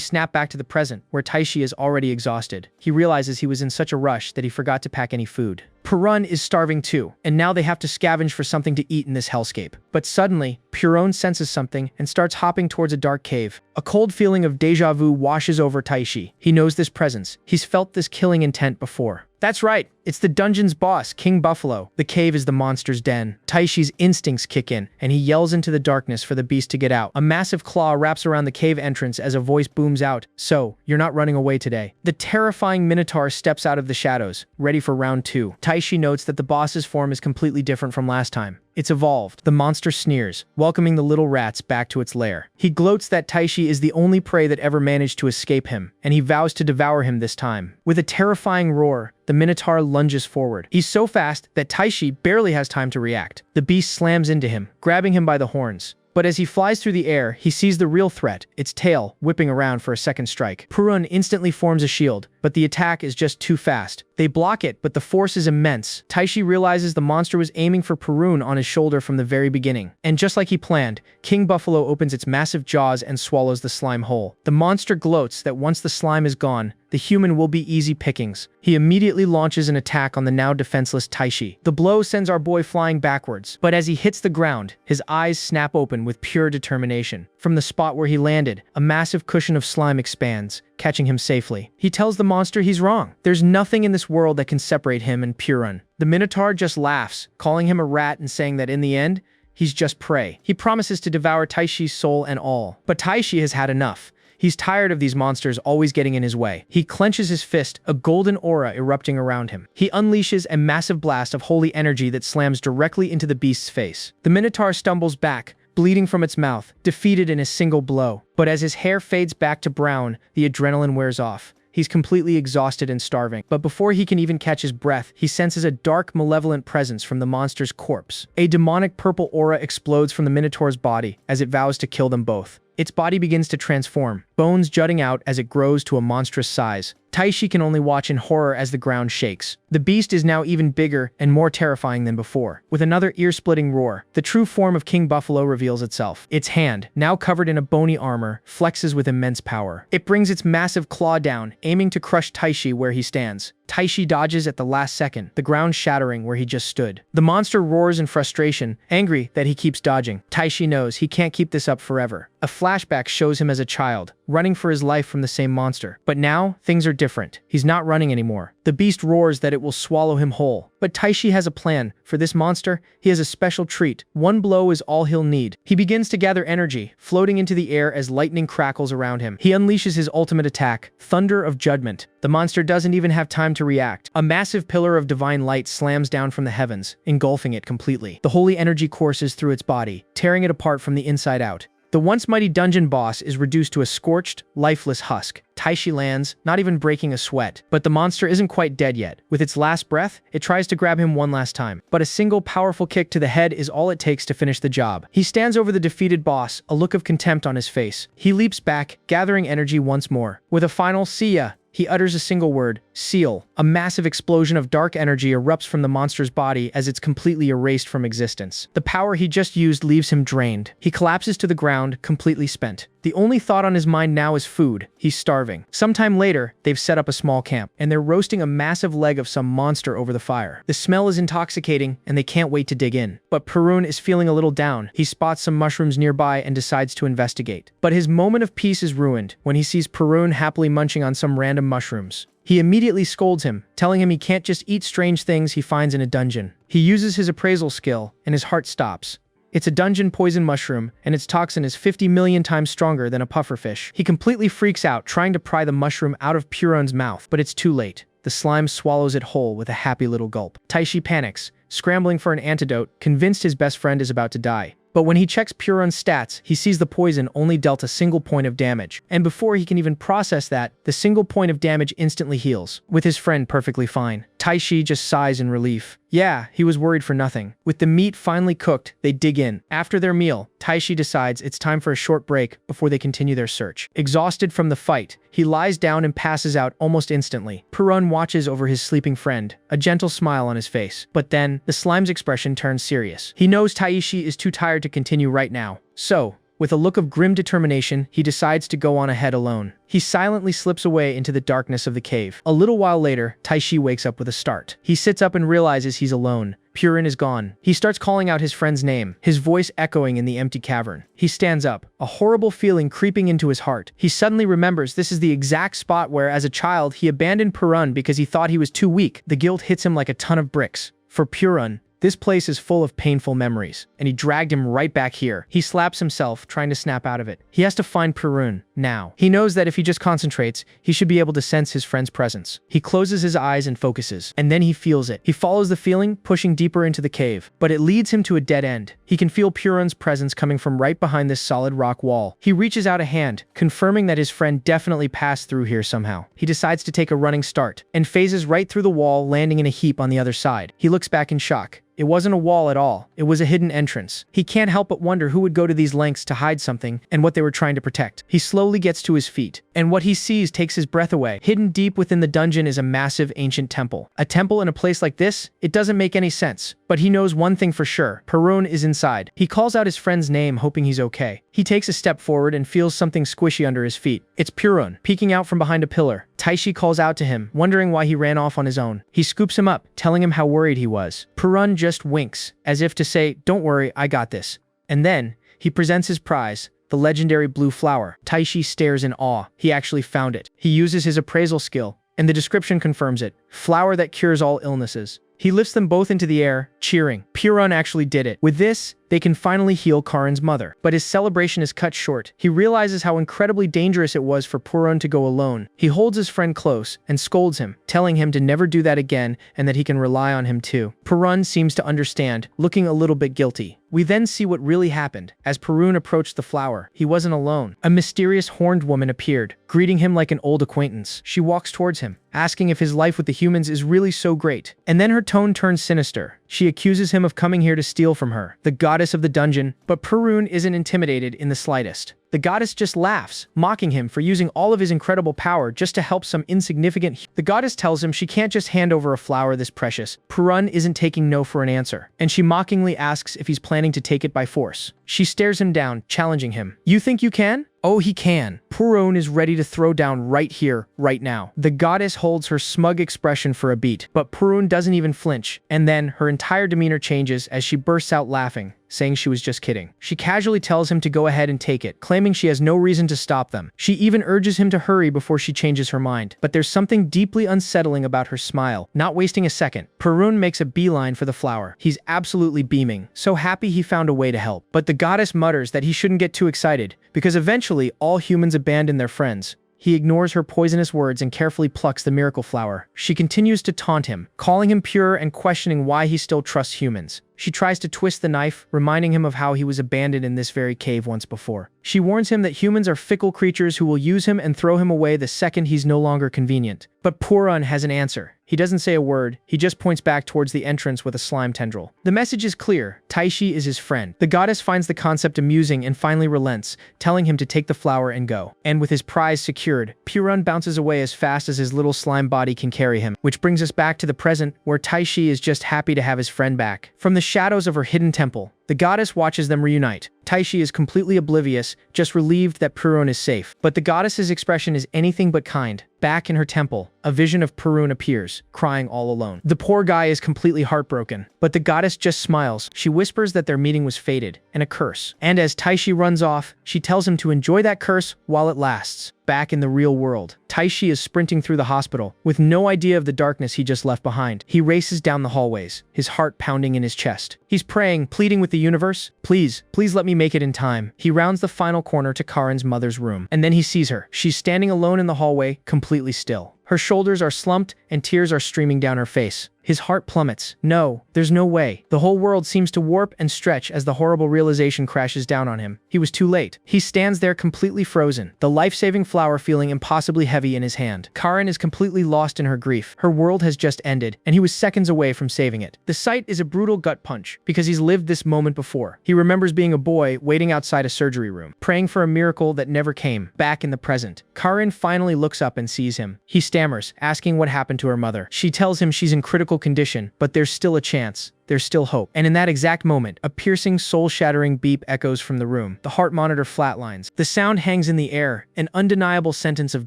snap back to the present, where Taishi is already exhausted. He realizes he was in such a rush that he forgot to pack any food. Puron is starving too, and now they have to scavenge for something to eat in this hellscape. But suddenly, Puron senses something and starts hopping towards a dark cave. A cold feeling of deja vu washes over Taishi. He knows this presence. He's felt this killing intent before. That's right, it's the dungeon's boss, King Buffalo. The cave is the monster's den. Taishi's instincts kick in, and he yells into the darkness for the beast to get out. A massive claw wraps around the cave entrance as a voice booms out, "So, you're not running away today." The terrifying Minotaur steps out of the shadows, ready for round 2. Taishi notes that the boss's form is completely different from last time. It's evolved. The monster sneers, welcoming the little rats back to its lair. He gloats that Taishi is the only prey that ever managed to escape him, and he vows to devour him this time. With a terrifying roar, the Minotaur lunges forward. He's so fast that Taishi barely has time to react. The beast slams into him, grabbing him by the horns. But as he flies through the air, he sees the real threat, its tail, whipping around for a second strike. Puron instantly forms a shield, but the attack is just too fast. They block it, but the force is immense. Taishi realizes the monster was aiming for Puron on his shoulder from the very beginning. And just like he planned, King Buffalo opens its massive jaws and swallows the slime whole. The monster gloats that once the slime is gone, the human will be easy pickings. He immediately launches an attack on the now defenseless Taishi. The blow sends our boy flying backwards, but as he hits the ground, his eyes snap open with pure determination. From the spot where he landed, a massive cushion of slime expands, catching him safely. He tells the monster he's wrong. There's nothing in this world that can separate him and Puron. The Minotaur just laughs, calling him a rat and saying that in the end, he's just prey. He promises to devour Taishi's soul and all. But Taishi has had enough. He's tired of these monsters always getting in his way. He clenches his fist, a golden aura erupting around him. He unleashes a massive blast of holy energy that slams directly into the beast's face. The Minotaur stumbles back, bleeding from its mouth, defeated in a single blow. But as his hair fades back to brown, the adrenaline wears off. He's completely exhausted and starving. But before he can even catch his breath, he senses a dark, malevolent presence from the monster's corpse. A demonic purple aura explodes from the Minotaur's body as it vows to kill them both. Its body begins to transform, bones jutting out as it grows to a monstrous size. Taishi can only watch in horror as the ground shakes. The beast is now even bigger and more terrifying than before. With another ear-splitting roar, the true form of King Buffalo reveals itself. Its hand, now covered in a bony armor, flexes with immense power. It brings its massive claw down, aiming to crush Taishi where he stands. Taishi dodges at the last second, the ground shattering where he just stood. The monster roars in frustration, angry that he keeps dodging. Taishi knows he can't keep this up forever. A flashback shows him as a child, running for his life from the same monster. But now, things are different. He's not running anymore. The beast roars that it will swallow him whole. But Taishi has a plan. For this monster, he has a special treat. One blow is all he'll need. He begins to gather energy, floating into the air as lightning crackles around him. He unleashes his ultimate attack, Thunder of Judgment. The monster doesn't even have time to react. A massive pillar of divine light slams down from the heavens, engulfing it completely. The holy energy courses through its body, tearing it apart from the inside out. The once mighty dungeon boss is reduced to a scorched, lifeless husk. Taishi lands, not even breaking a sweat. But the monster isn't quite dead yet. With its last breath, it tries to grab him one last time. But a single powerful kick to the head is all it takes to finish the job. He stands over the defeated boss, a look of contempt on his face. He leaps back, gathering energy once more. With a final "see ya," he utters a single word, seal. A massive explosion of dark energy erupts from the monster's body as it's completely erased from existence. The power he just used leaves him drained. He collapses to the ground, completely spent. The only thought on his mind now is food. He's starving. Sometime later, they've set up a small camp, and they're roasting a massive leg of some monster over the fire. The smell is intoxicating, and they can't wait to dig in. But Perun is feeling a little down. He spots some mushrooms nearby and decides to investigate. But his moment of peace is ruined when he sees Perun happily munching on some random mushrooms. He immediately scolds him, telling him he can't just eat strange things he finds in a dungeon. He uses his appraisal skill, and his heart stops. It's a dungeon poison mushroom, and its toxin is 50 million times stronger than a pufferfish. He completely freaks out, trying to pry the mushroom out of Puron's mouth, but it's too late. The slime swallows it whole with a happy little gulp. Taishi panics, scrambling for an antidote, convinced his best friend is about to die. But when he checks Puron's stats, he sees the poison only dealt a single point of damage. And before he can even process that, the single point of damage instantly heals, with his friend perfectly fine. Taishi just sighs in relief. Yeah, he was worried for nothing. With the meat finally cooked, they dig in. After their meal, Taishi decides it's time for a short break before they continue their search. Exhausted from the fight, he lies down and passes out almost instantly. Perun watches over his sleeping friend, a gentle smile on his face. But then, the slime's expression turns serious. He knows Taishi is too tired to continue right now. So, with a look of grim determination, he decides to go on ahead alone. He silently slips away into the darkness of the cave. A little while later, Taishi wakes up with a start. He sits up and realizes he's alone. Purin is gone. He starts calling out his friend's name, his voice echoing in the empty cavern. He stands up, a horrible feeling creeping into his heart. He suddenly remembers this is the exact spot where, as a child, he abandoned Purun because he thought he was too weak. The guilt hits him like a ton of bricks. For Purun, this place is full of painful memories, and he dragged him right back here. He slaps himself, trying to snap out of it. He has to find Purun, now. He knows that if he just concentrates, he should be able to sense his friend's presence. He closes his eyes and focuses, and then he feels it. He follows the feeling, pushing deeper into the cave, but it leads him to a dead end. He can feel Purun's presence coming from right behind this solid rock wall. He reaches out a hand, confirming that his friend definitely passed through here somehow. He decides to take a running start, and phases right through the wall, landing in a heap on the other side. He looks back in shock. It wasn't a wall at all. It was a hidden entrance. He can't help but wonder who would go to these lengths to hide something and what they were trying to protect. He slowly gets to his feet, and what he sees takes his breath away. Hidden deep within the dungeon is a massive ancient temple. A temple in a place like this? It doesn't make any sense. But he knows one thing for sure. Perun is inside. He calls out his friend's name, hoping he's okay. He takes a step forward and feels something squishy under his feet. It's Purun, peeking out from behind a pillar. Taishi calls out to him, wondering why he ran off on his own. He scoops him up, telling him how worried he was. Purun just winks, as if to say, "Don't worry, I got this." And then, he presents his prize, the legendary blue flower. Taishi stares in awe. He actually found it. He uses his appraisal skill, and the description confirms it. Flower that cures all illnesses. He lifts them both into the air, cheering. Purun actually did it. With this, they can finally heal Karin's mother. But his celebration is cut short. He realizes how incredibly dangerous it was for Purun to go alone. He holds his friend close and scolds him, telling him to never do that again and that he can rely on him too. Purun seems to understand, looking a little bit guilty. We then see what really happened. As Purun approached the flower, he wasn't alone. A mysterious horned woman appeared, greeting him like an old acquaintance. She walks towards him, asking if his life with the humans is really so great. And then her tone turns sinister. She accuses him of coming here to steal from her, the goddess of the dungeon, but Purun isn't intimidated in the slightest. The goddess just laughs, mocking him for using all of his incredible power just to help some insignificant. The goddess tells him she can't just hand over a flower this precious. Purun isn't taking no for an answer, and she mockingly asks if he's planning to take it by force. She stares him down, challenging him. "You think you can?" Oh, he can. Purun is ready to throw down right here, right now. The goddess holds her smug expression for a beat, but Purun doesn't even flinch, and then her entire demeanor changes as she bursts out laughing, saying she was just kidding. She casually tells him to go ahead and take it, claiming she has no reason to stop them. She even urges him to hurry before she changes her mind. But there's something deeply unsettling about her smile. Not wasting a second, Perun makes a beeline for the flower. He's absolutely beaming, so happy he found a way to help. But the goddess mutters that he shouldn't get too excited, because eventually all humans abandon their friends. He ignores her poisonous words and carefully plucks the miracle flower. She continues to taunt him, calling him pure and questioning why he still trusts humans. She tries to twist the knife, reminding him of how he was abandoned in this very cave once before. She warns him that humans are fickle creatures who will use him and throw him away the second he's no longer convenient. But Purun has an answer. He doesn't say a word, he just points back towards the entrance with a slime tendril. The message is clear, Taishi is his friend. The goddess finds the concept amusing and finally relents, telling him to take the flower and go. And with his prize secured, Purun bounces away as fast as his little slime body can carry him, which brings us back to the present, where Taishi is just happy to have his friend back. From the shadows of her hidden temple, the goddess watches them reunite. Taishi is completely oblivious, just relieved that Purun is safe. But the goddess's expression is anything but kind. Back in her temple, a vision of Purun appears, crying all alone. The poor guy is completely heartbroken, but the goddess just smiles. She whispers that their meeting was fated, and a curse. And as Taishi runs off, she tells him to enjoy that curse while it lasts. Back in the real world, Taishi is sprinting through the hospital, with no idea of the darkness he just left behind. He races down the hallways, his heart pounding in his chest. He's praying, pleading with the universe, please let me make it in time. He rounds the final corner to Karen's mother's room, and then he sees her. She's standing alone in the hallway, completely still. Her shoulders are slumped and tears are streaming down her face. His heart plummets. No, there's no way. The whole world seems to warp and stretch as the horrible realization crashes down on him. He was too late. He stands there completely frozen, the life-saving flower feeling impossibly heavy in his hand. Karen is completely lost in her grief. Her world has just ended, and he was seconds away from saving it. The sight is a brutal gut punch, because he's lived this moment before. He remembers being a boy waiting outside a surgery room, praying for a miracle that never came. Back in the present, Karen finally looks up and sees him. He stammers, asking what happened to her mother. She tells him she's in critical condition, but there's still a chance. There's still hope. And in that exact moment, a piercing, soul-shattering beep echoes from the room. The heart monitor flatlines. The sound hangs in the air, an undeniable sentence of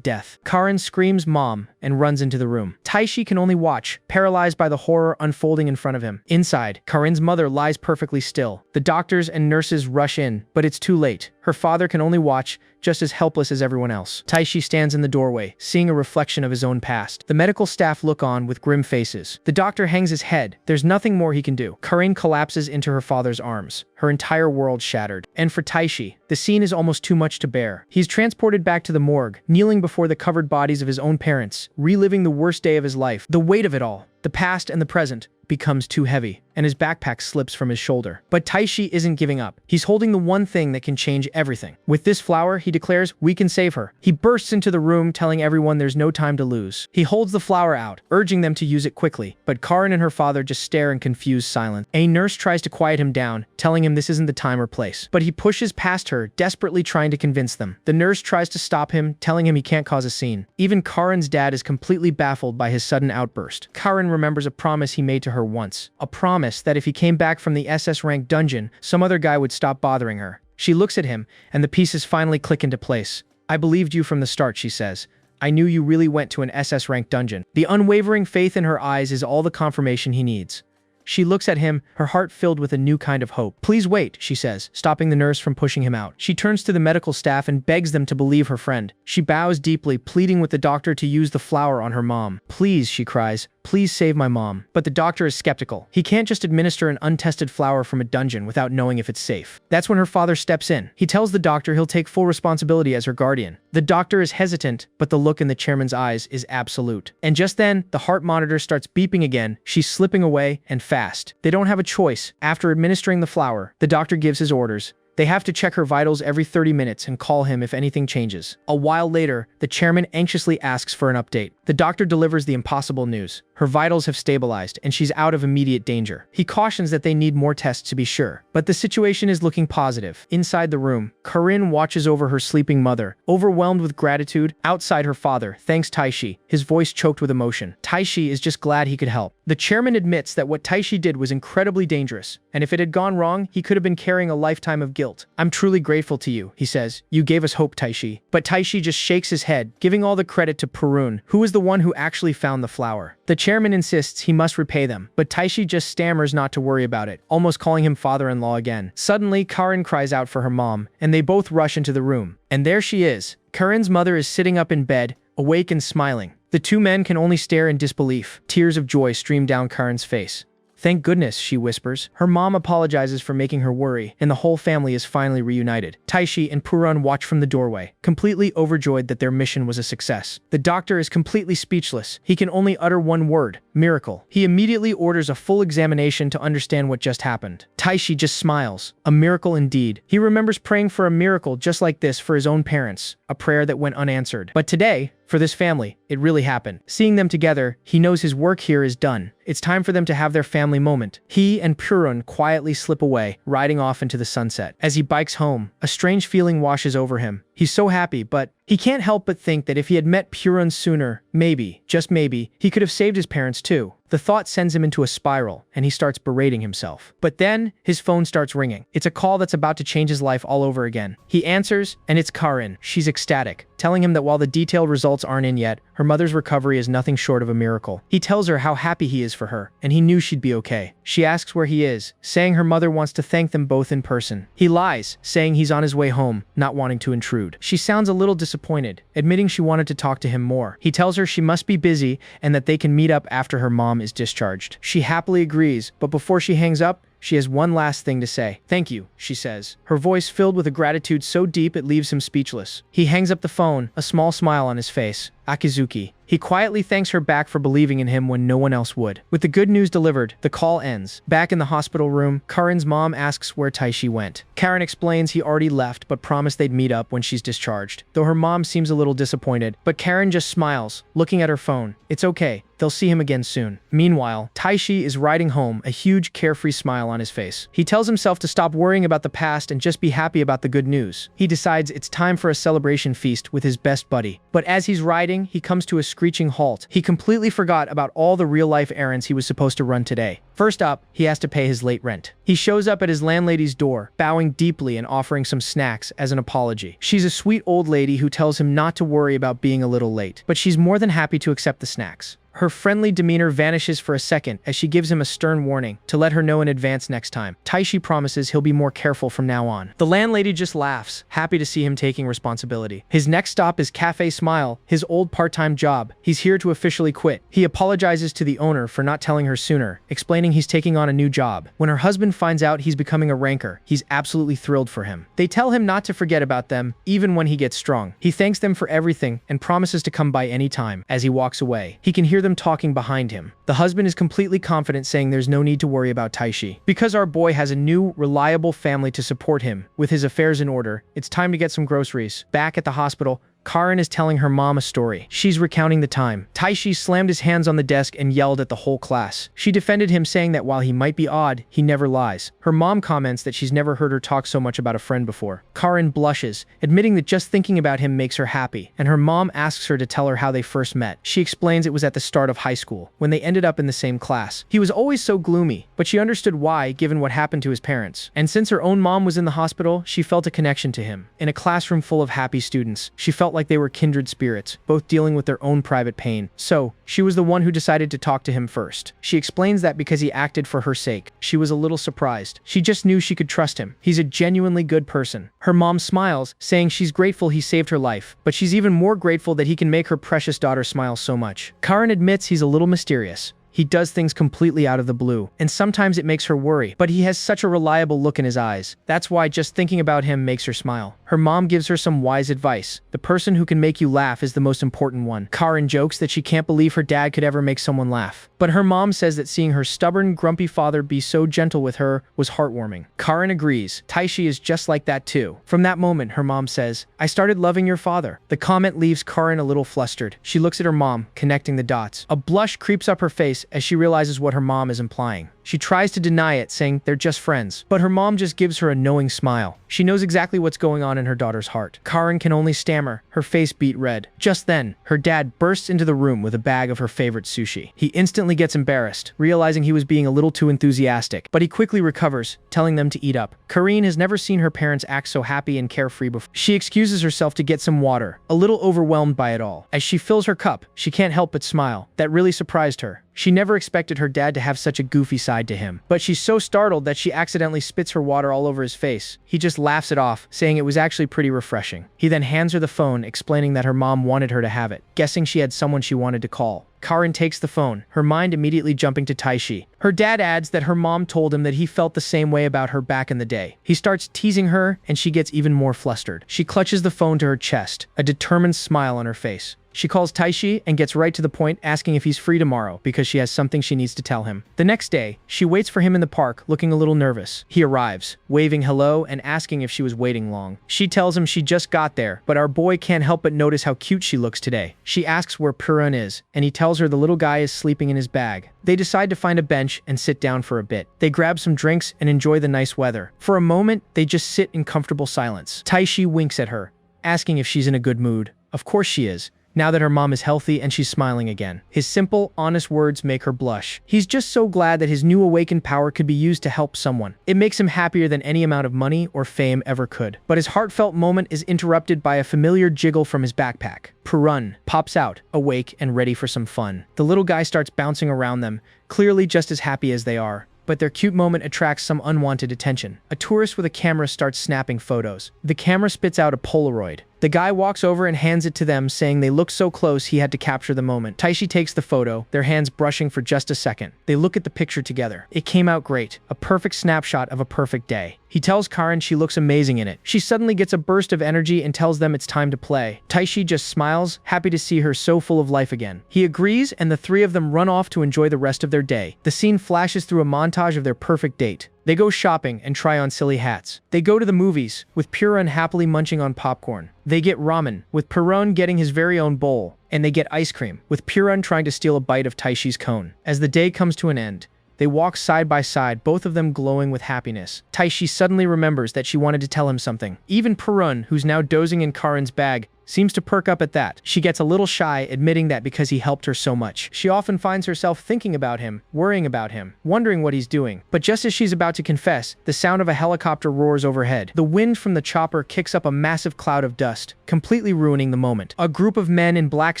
death. Karen screams "Mom" and runs into the room. Taishi can only watch, paralyzed by the horror unfolding in front of him. Inside, Karen's mother lies perfectly still. The doctors and nurses rush in, but it's too late. Her father can only watch, just as helpless as everyone else. Taishi stands in the doorway, seeing a reflection of his own past. The medical staff look on with grim faces. The doctor hangs his head. There's nothing more he can do. Karen collapses into her father's arms, her entire world shattered. And for Taishi, the scene is almost too much to bear. He's transported back to the morgue, kneeling before the covered bodies of his own parents, reliving the worst day of his life. The weight of it all, the past and the present, becomes too heavy, and his backpack slips from his shoulder. But Taishi isn't giving up. He's holding the one thing that can change everything. With this flower, he declares, we can save her. He bursts into the room, telling everyone there's no time to lose. He holds the flower out, urging them to use it quickly, but Karen and her father just stare in confused silence. A nurse tries to quiet him down, telling him this isn't the time or place, but he pushes past her, desperately trying to convince them. The nurse tries to stop him, telling him he can't cause a scene. Even Karen's dad is completely baffled by his sudden outburst. Karen remembers a promise he made to her once. A promise that if he came back from the SS rank dungeon, some other guy would stop bothering her. She looks at him, and the pieces finally click into place. I believed you from the start, she says. I knew you really went to an SS rank dungeon. The unwavering faith in her eyes is all the confirmation he needs. She looks at him, her heart filled with a new kind of hope. Please wait, she says, stopping the nurse from pushing him out. She turns to the medical staff and begs them to believe her friend. She bows deeply, pleading with the doctor to use the flower on her mom. Please, she cries. Please save my mom. But the doctor is skeptical. He can't just administer an untested flower from a dungeon without knowing if it's safe. That's when her father steps in. He tells the doctor he'll take full responsibility as her guardian. The doctor is hesitant, but the look in the chairman's eyes is absolute. And just then, the heart monitor starts beeping again. She's slipping away, and fast. They don't have a choice. After administering the flower, the doctor gives his orders. They have to check her vitals every 30 minutes and call him if anything changes. A while later, the chairman anxiously asks for an update. The doctor delivers the impossible news. Her vitals have stabilized, and she's out of immediate danger. He cautions that they need more tests to be sure. But the situation is looking positive. Inside the room, Corinne watches over her sleeping mother, overwhelmed with gratitude. Outside, her father thanks Taishi, his voice choked with emotion. Taishi is just glad he could help. The chairman admits that what Taishi did was incredibly dangerous, and if it had gone wrong, he could have been carrying a lifetime of guilt. I'm truly grateful to you, he says. You gave us hope, Taishi. But Taishi just shakes his head, giving all the credit to Purun, who was the one who actually found the flower. The chairman insists he must repay them, but Taishi just stammers not to worry about it, almost calling him father-in-law again. Suddenly, Karin cries out for her mom, and they both rush into the room. And there she is. Karin's mother is sitting up in bed, awake and smiling. The two men can only stare in disbelief. Tears of joy stream down Karin's face. "Thank goodness," she whispers. Her mom apologizes for making her worry, and the whole family is finally reunited. Taishi and Puron watch from the doorway, completely overjoyed that their mission was a success. The doctor is completely speechless. He can only utter one word: miracle. He immediately orders a full examination to understand what just happened. Taishi just smiles. A miracle indeed. He remembers praying for a miracle just like this for his own parents, a prayer that went unanswered. But today, for this family, it really happened. Seeing them together, he knows his work here is done. It's time for them to have their family moment. He and Puron quietly slip away, riding off into the sunset. As he bikes home, a strange feeling washes over him. He's so happy, but he can't help but think that if he had met Puron sooner, maybe, just maybe, he could have saved his parents too. The thought sends him into a spiral, and he starts berating himself. But then, his phone starts ringing. It's a call that's about to change his life all over again. He answers, and it's Karin. She's ecstatic, telling him that while the detailed results aren't in yet, her mother's recovery is nothing short of a miracle. He tells her how happy he is for her, and he knew she'd be okay. She asks where he is, saying her mother wants to thank them both in person. He lies, saying he's on his way home, not wanting to intrude. She sounds a little disappointed, admitting she wanted to talk to him more. He tells her she must be busy and that they can meet up after her mom is discharged. She happily agrees, but before she hangs up, she has one last thing to say. "Thank you," she says, her voice filled with a gratitude so deep it leaves him speechless. He hangs up the phone, a small smile on his face. Akizuki. He quietly thanks her back for believing in him when no one else would. With the good news delivered, the call ends. Back in the hospital room, Karin's mom asks where Taishi went. Karin explains he already left but promised they'd meet up when she's discharged. Though her mom seems a little disappointed, but Karin just smiles, looking at her phone. It's okay. They'll see him again soon. Meanwhile, Taishi is riding home, a huge carefree smile on his face. He tells himself to stop worrying about the past and just be happy about the good news. He decides it's time for a celebration feast with his best buddy. But as he's riding, he comes to a screeching halt. He completely forgot about all the real-life errands he was supposed to run today. First up, he has to pay his late rent. He shows up at his landlady's door, bowing deeply and offering some snacks as an apology. She's a sweet old lady who tells him not to worry about being a little late, but she's more than happy to accept the snacks. Her friendly demeanor vanishes for a second as she gives him a stern warning to let her know in advance next time. Taishi promises he'll be more careful from now on. The landlady just laughs, happy to see him taking responsibility. His next stop is Cafe Smile, his old part-time job. He's here to officially quit. He apologizes to the owner for not telling her sooner, explaining he's taking on a new job. When her husband finds out he's becoming a ranker, he's absolutely thrilled for him. They tell him not to forget about them, even when he gets strong. He thanks them for everything and promises to come by any time. As he walks away, he can hear them talking behind him. The husband is completely confident, saying there's no need to worry about Taishi. Because our boy has a new, reliable family to support him, with his affairs in order, it's time to get some groceries. Back at the hospital, Karin is telling her mom a story. She's recounting the time. Taishi slammed his hands on the desk and yelled at the whole class. She defended him, saying that while he might be odd, he never lies. Her mom comments that she's never heard her talk so much about a friend before. Karin blushes, admitting that just thinking about him makes her happy, and her mom asks her to tell her how they first met. She explains it was at the start of high school, when they ended up in the same class. He was always so gloomy, but she understood why, given what happened to his parents. And since her own mom was in the hospital, she felt a connection to him. In a classroom full of happy students, she felt like they were kindred spirits, both dealing with their own private pain. So, she was the one who decided to talk to him first. She explains that because he acted for her sake. She was a little surprised. She just knew she could trust him. He's a genuinely good person. Her mom smiles, saying she's grateful he saved her life, but she's even more grateful that he can make her precious daughter smile so much. Karin admits he's a little mysterious. He does things completely out of the blue, and sometimes it makes her worry, but he has such a reliable look in his eyes. That's why just thinking about him makes her smile. Her mom gives her some wise advice. The person who can make you laugh is the most important one. Karin jokes that she can't believe her dad could ever make someone laugh. But her mom says that seeing her stubborn, grumpy father be so gentle with her was heartwarming. Karin agrees. Taishi is just like that too. From that moment, her mom says, "I started loving your father." The comment leaves Karin a little flustered. She looks at her mom, connecting the dots. A blush creeps up her face as she realizes what her mom is implying. She tries to deny it, saying they're just friends, but her mom just gives her a knowing smile. She knows exactly what's going on in her daughter's heart. Karin can only stammer, her face beat red. Just then, her dad bursts into the room with a bag of her favorite sushi. He instantly gets embarrassed, realizing he was being a little too enthusiastic, but he quickly recovers, telling them to eat up. Karin has never seen her parents act so happy and carefree before. She excuses herself to get some water, a little overwhelmed by it all. As she fills her cup, she can't help but smile. That really surprised her. She never expected her dad to have such a goofy side to him. But she's so startled that she accidentally spits her water all over his face. He just laughs it off, saying it was actually pretty refreshing. He then hands her the phone, explaining that her mom wanted her to have it, guessing she had someone she wanted to call. Karin takes the phone, her mind immediately jumping to Taishi. Her dad adds that her mom told him that he felt the same way about her back in the day. He starts teasing her, and she gets even more flustered. She clutches the phone to her chest, a determined smile on her face. She calls Taishi and gets right to the point, asking if he's free tomorrow because she has something she needs to tell him. The next day, she waits for him in the park, looking a little nervous. He arrives, waving hello and asking if she was waiting long. She tells him she just got there, but our boy can't help but notice how cute she looks today. She asks where Purun is, and he tells her the little guy is sleeping in his bag. They decide to find a bench and sit down for a bit. They grab some drinks and enjoy the nice weather. For a moment, they just sit in comfortable silence. Taishi winks at her, asking if she's in a good mood. Of course she is, now that her mom is healthy and she's smiling again. His simple, honest words make her blush. He's just so glad that his new awakened power could be used to help someone. It makes him happier than any amount of money or fame ever could. But his heartfelt moment is interrupted by a familiar jiggle from his backpack. Purun pops out, awake and ready for some fun. The little guy starts bouncing around them, clearly just as happy as they are. But their cute moment attracts some unwanted attention. A tourist with a camera starts snapping photos. The camera spits out a Polaroid. The guy walks over and hands it to them, saying they look so close he had to capture the moment. Taishi takes the photo, their hands brushing for just a second. They look at the picture together. It came out great. A perfect snapshot of a perfect day. He tells Karin she looks amazing in it. She suddenly gets a burst of energy and tells them it's time to play. Taishi just smiles, happy to see her so full of life again. He agrees, and the three of them run off to enjoy the rest of their day. The scene flashes through a montage of their perfect date. They go shopping and try on silly hats. They go to the movies, with Purun happily munching on popcorn. They get ramen, with Purun getting his very own bowl. And they get ice cream, with Purun trying to steal a bite of Taishi's cone. As the day comes to an end, they walk side by side, both of them glowing with happiness. Taishi suddenly remembers that she wanted to tell him something. Even Purun, who's now dozing in Karin's bag, seems to perk up at that. She gets a little shy, admitting that because he helped her so much. She often finds herself thinking about him, worrying about him, wondering what he's doing. But just as she's about to confess, the sound of a helicopter roars overhead. The wind from the chopper kicks up a massive cloud of dust, completely ruining the moment. A group of men in black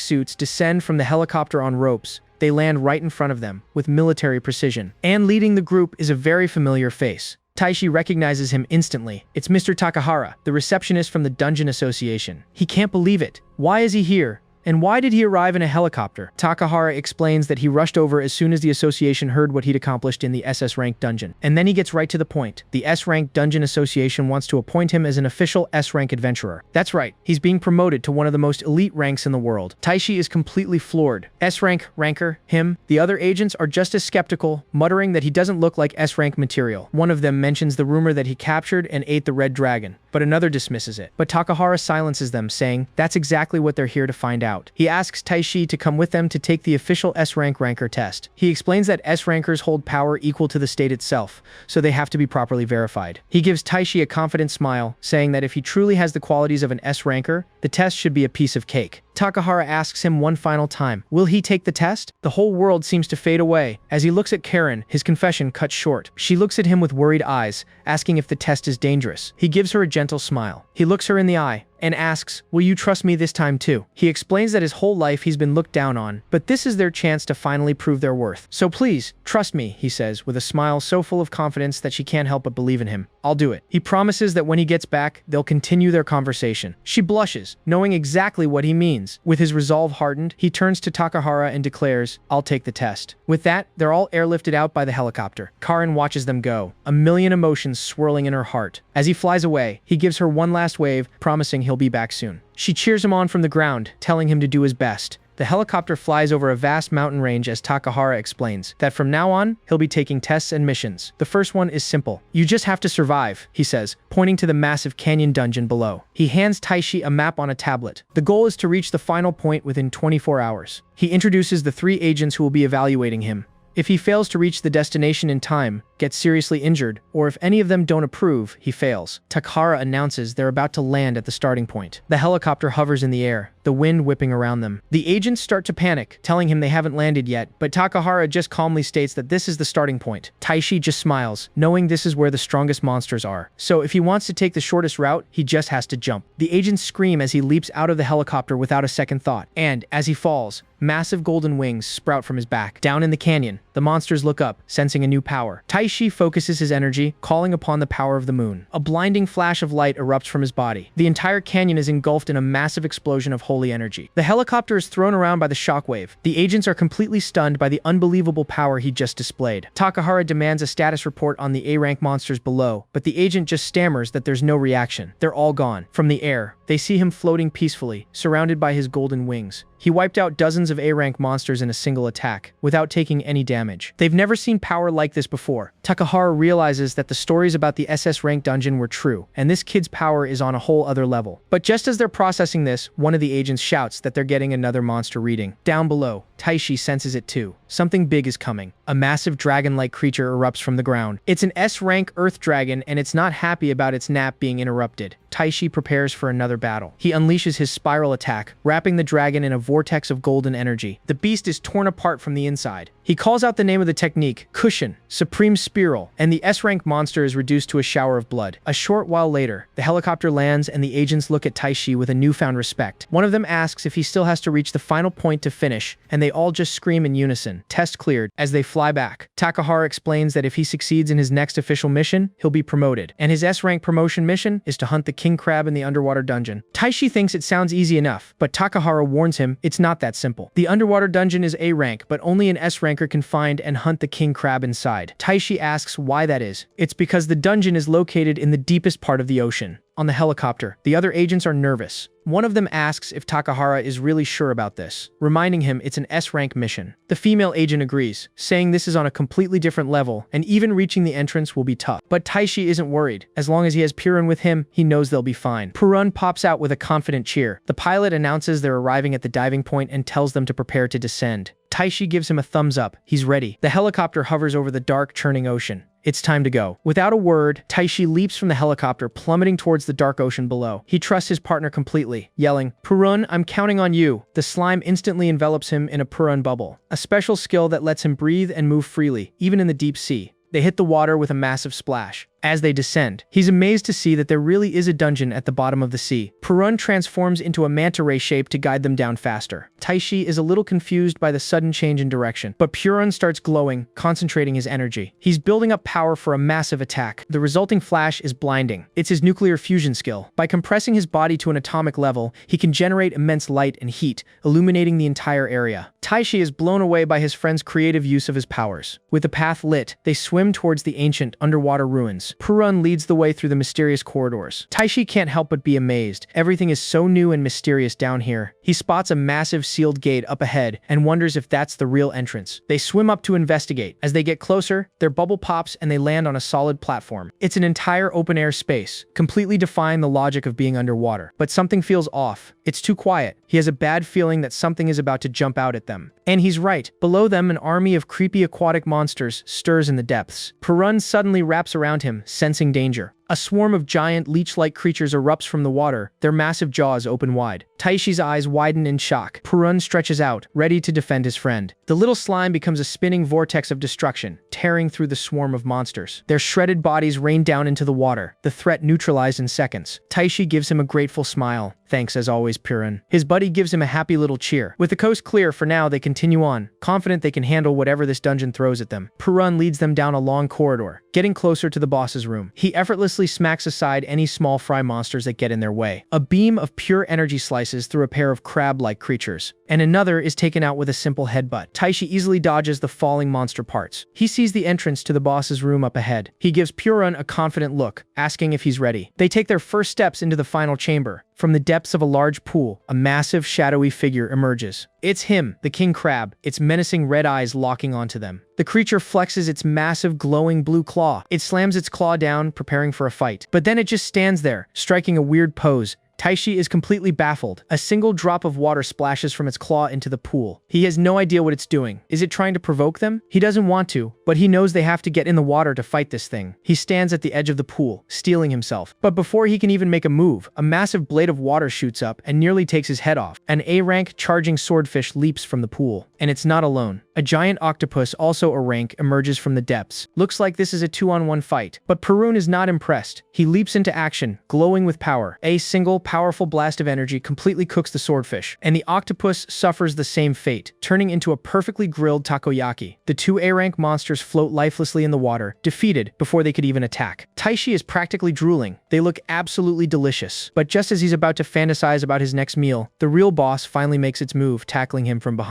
suits descend from the helicopter on ropes. They land right in front of them, with military precision. And leading the group is a very familiar face. Taishi recognizes him instantly. It's Mr. Takahara, the receptionist from the Dungeon Association. He can't believe it. Why is he here? And why did he arrive in a helicopter? Takahara explains that he rushed over as soon as the association heard what he'd accomplished in the SS-rank dungeon. And then he gets right to the point. The S-rank Dungeon Association wants to appoint him as an official S-rank adventurer. That's right, he's being promoted to one of the most elite ranks in the world. Taishi is completely floored. S-rank, ranker, him. The other agents are just as skeptical, muttering that he doesn't look like S-rank material. One of them mentions the rumor that he captured and ate the red dragon, but another dismisses it. But Takahara silences them, saying that's exactly what they're here to find out. He asks Taishi to come with them to take the official S-rank ranker test. He explains that S-rankers hold power equal to the state itself, so they have to be properly verified. He gives Taishi a confident smile, saying that if he truly has the qualities of an S-ranker, the test should be a piece of cake. Takahara asks him one final time, will he take the test? The whole world seems to fade away. As he looks at Karin, his confession cuts short. She looks at him with worried eyes, asking if the test is dangerous. He gives her a gentle smile. He looks her in the eye and asks, will you trust me this time too? He explains that his whole life he's been looked down on, but this is their chance to finally prove their worth. So please, trust me, he says, with a smile so full of confidence that she can't help but believe in him. I'll do it. He promises that when he gets back, they'll continue their conversation. She blushes, knowing exactly what he means. With his resolve hardened, he turns to Takahara and declares, I'll take the test. With that, they're all airlifted out by the helicopter. Karin watches them go, a million emotions swirling in her heart. As he flies away, he gives her one last wave, promising he'll be back soon. She cheers him on from the ground, telling him to do his best. The helicopter flies over a vast mountain range as Takahara explains that from now on, he'll be taking tests and missions. The first one is simple. You just have to survive, he says, pointing to the massive canyon dungeon below. He hands Taishi a map on a tablet. The goal is to reach the final point within 24 hours. He introduces the 3 agents who will be evaluating him. If he fails to reach the destination in time, gets seriously injured, or if any of them don't approve, he fails. Takahara announces they're about to land at the starting point. The helicopter hovers in the air, the wind whipping around them. The agents start to panic, telling him they haven't landed yet, but Takahara just calmly states that this is the starting point. Taishi just smiles, knowing this is where the strongest monsters are. So if he wants to take the shortest route, he just has to jump. The agents scream as he leaps out of the helicopter without a second thought, and as he falls, massive golden wings sprout from his back. Down in the canyon, the monsters look up, sensing a new power. Taishi focuses his energy, calling upon the power of the moon. A blinding flash of light erupts from his body. The entire canyon is engulfed in a massive explosion of holy energy. The helicopter is thrown around by the shockwave. The agents are completely stunned by the unbelievable power he just displayed. Takahara demands a status report on the A-rank monsters below, but the agent just stammers that there's no reaction. They're all gone. From the air, they see him floating peacefully, surrounded by his golden wings. He wiped out dozens of A-rank monsters in a single attack, without taking any damage. They've never seen power like this before. Takahara realizes that the stories about the SS rank dungeon were true, and this kid's power is on a whole other level. But just as they're processing this, one of the agents shouts that they're getting another monster reading. Down below, Taishi senses it too. Something big is coming. A massive dragon-like creature erupts from the ground. It's an S-rank earth dragon, and it's not happy about its nap being interrupted. Taishi prepares for another battle. He unleashes his spiral attack, wrapping the dragon in a vortex of golden energy. The beast is torn apart from the inside. He calls out the name of the technique, Cushion, Supreme Spiral, and the S-rank monster is reduced to a shower of blood. A short while later, the helicopter lands and the agents look at Taishi with a newfound respect. One of them asks if he still has to reach the final point to finish, and they all just scream in unison, "Test cleared," as they fly back. Takahara explains that if he succeeds in his next official mission, he'll be promoted, and his S-rank promotion mission is to hunt the king crab in the underwater dungeon. Taishi thinks it sounds easy enough, but Takahara warns him it's not that simple. The underwater dungeon is A-rank, but only an S-ranker can find and hunt the king crab inside. Taishi asks why that is. It's because the dungeon is located in the deepest part of the ocean. On the helicopter, the other agents are nervous. One of them asks if Takahara is really sure about this, reminding him it's an S-rank mission. The female agent agrees, saying this is on a completely different level, and even reaching the entrance will be tough. But Taishi isn't worried. As long as he has Purun with him, he knows they'll be fine. Purun pops out with a confident cheer. The pilot announces they're arriving at the diving point and tells them to prepare to descend. Taishi gives him a thumbs up. He's ready. The helicopter hovers over the dark, churning ocean. It's time to go. Without a word, Taishi leaps from the helicopter, plummeting towards the dark ocean below. He trusts his partner completely, yelling, "Purun, I'm counting on you." The slime instantly envelops him in a Purun bubble, a special skill that lets him breathe and move freely, even in the deep sea. They hit the water with a massive splash. As they descend, he's amazed to see that there really is a dungeon at the bottom of the sea. Purun transforms into a manta ray shape to guide them down faster. Taishi is a little confused by the sudden change in direction, but Purun starts glowing, concentrating his energy. He's building up power for a massive attack. The resulting flash is blinding. It's his nuclear fusion skill. By compressing his body to an atomic level, he can generate immense light and heat, illuminating the entire area. Taishi is blown away by his friend's creative use of his powers. With the path lit, they swim towards the ancient underwater ruins. Purun leads the way through the mysterious corridors. Taishi can't help but be amazed. Everything is so new and mysterious down here. He spots a massive sealed gate up ahead and wonders if that's the real entrance. They swim up to investigate. As they get closer, their bubble pops and they land on a solid platform. It's an entire open-air space, completely defying the logic of being underwater. But something feels off. It's too quiet. He has a bad feeling that something is about to jump out at them. And he's right. Below them, an army of creepy aquatic monsters stirs in the depths. Purun suddenly wraps around him, sensing danger. A swarm of giant leech-like creatures erupts from the water, their massive jaws open wide. Taishi's eyes widen in shock. Purun stretches out, ready to defend his friend. The little slime becomes a spinning vortex of destruction, tearing through the swarm of monsters. Their shredded bodies rain down into the water, the threat neutralized in seconds. Taishi gives him a grateful smile. "Thanks as always, Purun." His buddy gives him a happy little cheer. With the coast clear for now, they continue on, confident they can handle whatever this dungeon throws at them. Purun leads them down a long corridor, getting closer to the boss's room. He effortlessly smacks aside any small fry monsters that get in their way. A beam of pure energy slices through a pair of crab-like creatures, and another is taken out with a simple headbutt. Taishi easily dodges the falling monster parts. He sees the entrance to the boss's room up ahead. He gives Purun a confident look, asking if he's ready. They take their first steps into the final chamber. From the depths of a large pool, a massive, shadowy figure emerges. It's him, the king crab, its menacing red eyes locking onto them. The creature flexes its massive, glowing blue claw. It slams its claw down, preparing for a fight. But then it just stands there, striking a weird pose, Taishi is completely baffled. A single drop of water splashes from its claw into the pool. He has no idea what it's doing. Is it trying to provoke them? He doesn't want to, but he knows they have to get in the water to fight this thing. He stands at the edge of the pool, steeling himself. But before he can even make a move, a massive blade of water shoots up and nearly takes his head off. An A-rank charging swordfish leaps from the pool. And it's not alone. A giant octopus, also a rank, emerges from the depths. Looks like this is a 2-on-1 fight. But Perun is not impressed. He leaps into action, glowing with power. A single, powerful blast of energy completely cooks the swordfish. And the octopus suffers the same fate, turning into a perfectly grilled takoyaki. The two A-rank monsters float lifelessly in the water, defeated before they could even attack. Taishi is practically drooling. They look absolutely delicious. But just as he's about to fantasize about his next meal, the real boss finally makes its move, tackling him from behind.